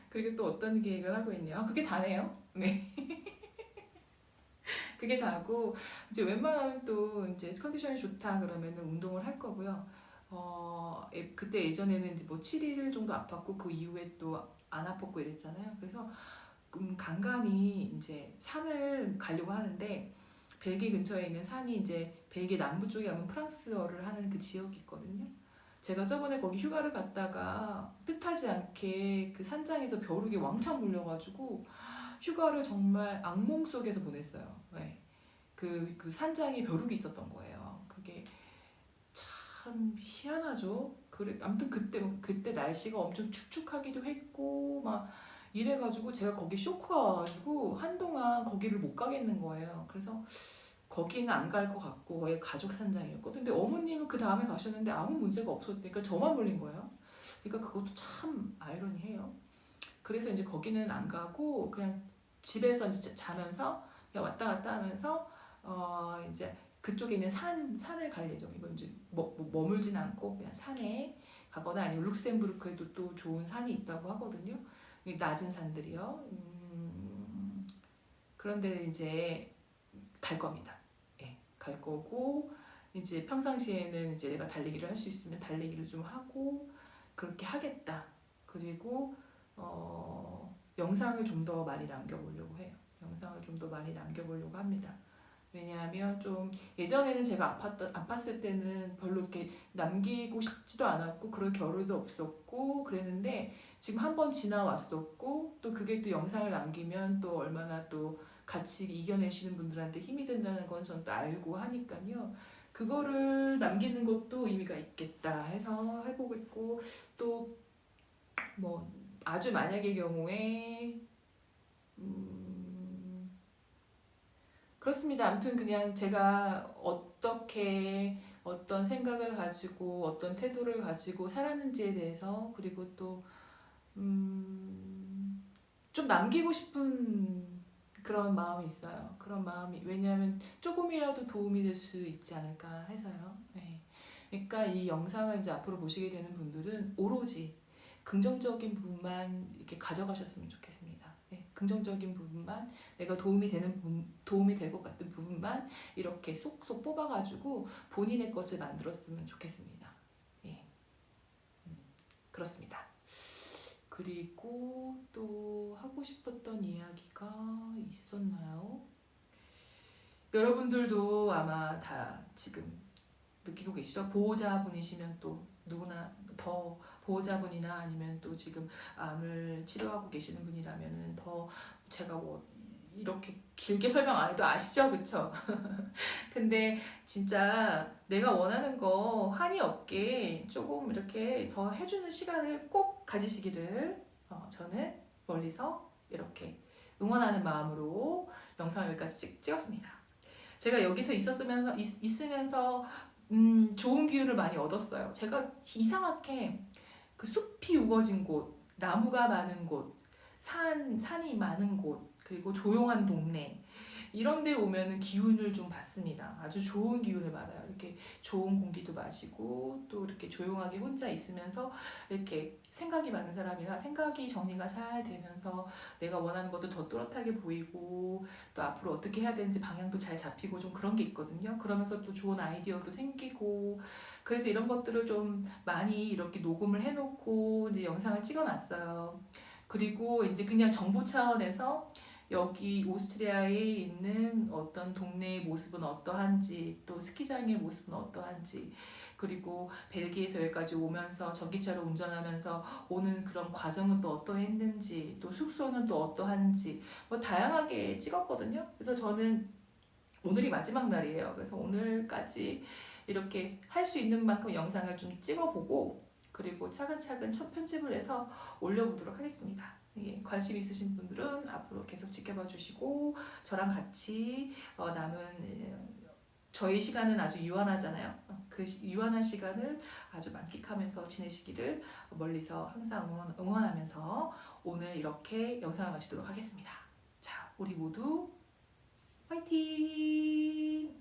그리고 또 어떤 계획을 하고 있냐? 그게 다네요. 네, 그게 다고 이제 웬만하면 또 이제 컨디션이 좋다 그러면은 운동을 할 거고요. 그때 예전에는 이제 뭐 7일 정도 아팠고 그 이후에 또 안 아팠고 이랬잖아요. 그래서 간간히 이제 산을 가려고 하는데 벨기에 근처에 있는 산이 이제 벨기에 남부 쪽에 가면 프랑스어를 하는 그 지역이 있거든요. 제가 저번에 거기 휴가를 갔다가 뜻하지 않게 그 산장에서 벼룩이 왕창 물려가지고 휴가를 정말 악몽 속에서 보냈어요. 네. 그 산장에 벼룩이 있었던 거예요. 그게 참 희한하죠. 그래, 아무튼 그때 날씨가 엄청 축축하기도 했고 막 이래가지고 제가 거기 쇼크가 와가지고 한동안 거기를 못 가겠는 거예요. 그래서 거기는 안 갈 것 같고 거기 가족 산장이었거든요. 근데 어머님은 그 다음에 가셨는데 아무 문제가 없었으니까 저만 물린 거예요. 그러니까 그것도 참 아이러니해요. 그래서 이제 거기는 안 가고 그냥 집에서 이제 자면서 그냥 왔다 갔다 하면서 이제 그쪽에 있는 산을 갈 예정이고 이제 머물진 않고 그냥 산에 가거나 아니면 룩셈부르크에도 또 좋은 산이 있다고 하거든요. 낮은 산들이요. 그런데 이제 갈 겁니다. 예, 갈 거고 이제 평상시에는 이제 내가 달리기를 할 수 있으면 달리기를 좀 하고 그렇게 하겠다. 그리고 영상을 좀 더 많이 남겨보려고 해요. 영상을 좀 더 많이 남겨보려고 합니다. 왜냐하면 좀 예전에는 제가 아팠을 때는 별로 이렇게 남기고 싶지도 않았고 그럴 겨를도 없었고 그랬는데 지금 한 번 지나왔었고 또 그게 또 영상을 남기면 또 얼마나 또 같이 이겨내시는 분들한테 힘이 된다는 건 전 또 알고 하니까요. 그거를 남기는 것도 의미가 있겠다 해서 해보고 있고 또 뭐 아주 만약의 경우에 그렇습니다. 아무튼 그냥 제가 어떻게 어떤 생각을 가지고 어떤 태도를 가지고 살았는지에 대해서 그리고 또 좀 남기고 싶은 그런 마음이 있어요. 그런 마음이 왜냐하면 조금이라도 도움이 될 수 있지 않을까 해서요. 네. 그러니까 이 영상을 이제 앞으로 보시게 되는 분들은 오로지 긍정적인 부분만 이렇게 가져가셨으면 좋겠습니다. 네. 긍정적인 부분만 내가 도움이 될 것 같은 부분만 이렇게 쏙쏙 뽑아가지고 본인의 것을 만들었으면 좋겠습니다. 예, 그렇습니다. 그리고 또 하고 싶었던 이야기가 있었나요? 여러분들도 아마 다 지금 느끼고 계시죠? 보호자분이시면 또 누구나 더 보호자분이나 아니면 또 지금 암을 치료하고 계시는 분이라면은 더 제가 뭐 이렇게 길게 설명 안 해도 아시죠? 그쵸? 근데 진짜 내가 원하는 거 한이 없게 조금 이렇게 더 해주는 시간을 꼭 가지시기를 저는 멀리서 이렇게 응원하는 마음으로 영상을 여기까지 찍었습니다. 제가 여기서 있으면서 좋은 기운을 많이 얻었어요. 제가 이상하게 그 숲이 우거진 곳, 나무가 많은 곳, 산이 많은 곳, 그리고 조용한 동네 이런 데 오면은 기운을 좀 받습니다. 아주 좋은 기운을 받아요. 이렇게 좋은 공기도 마시고 또 이렇게 조용하게 혼자 있으면서 이렇게 생각이 많은 사람이라 생각이 정리가 잘 되면서 내가 원하는 것도 더 또렷하게 보이고 또 앞으로 어떻게 해야 되는지 방향도 잘 잡히고 좀 그런 게 있거든요. 그러면서 또 좋은 아이디어도 생기고 그래서 이런 것들을 좀 많이 이렇게 녹음을 해놓고 이제 영상을 찍어놨어요. 그리고 이제 그냥 정보 차원에서 여기 오스트리아에 있는 어떤 동네의 모습은 어떠한지 또 스키장의 모습은 어떠한지 그리고 벨기에에서 여기까지 오면서 전기차로 운전하면서 오는 그런 과정은 또 어떠했는지 또 숙소는 또 어떠한지 뭐 다양하게 찍었거든요. 그래서 저는 오늘이 마지막 날이에요. 그래서 오늘까지 이렇게 할 수 있는 만큼 영상을 좀 찍어보고 그리고 차근차근 첫 편집을 해서 올려보도록 하겠습니다. 예, 관심 있으신 분들은 앞으로 계속 지켜봐 주시고 저랑 같이 남은 저희 시간은 아주 유한하잖아요. 그 그 유한한 시간을 아주 만끽하면서 지내시기를 멀리서 항상 응원하면서 오늘 이렇게 영상을 마치도록 하겠습니다. 자, 우리 모두 화이팅!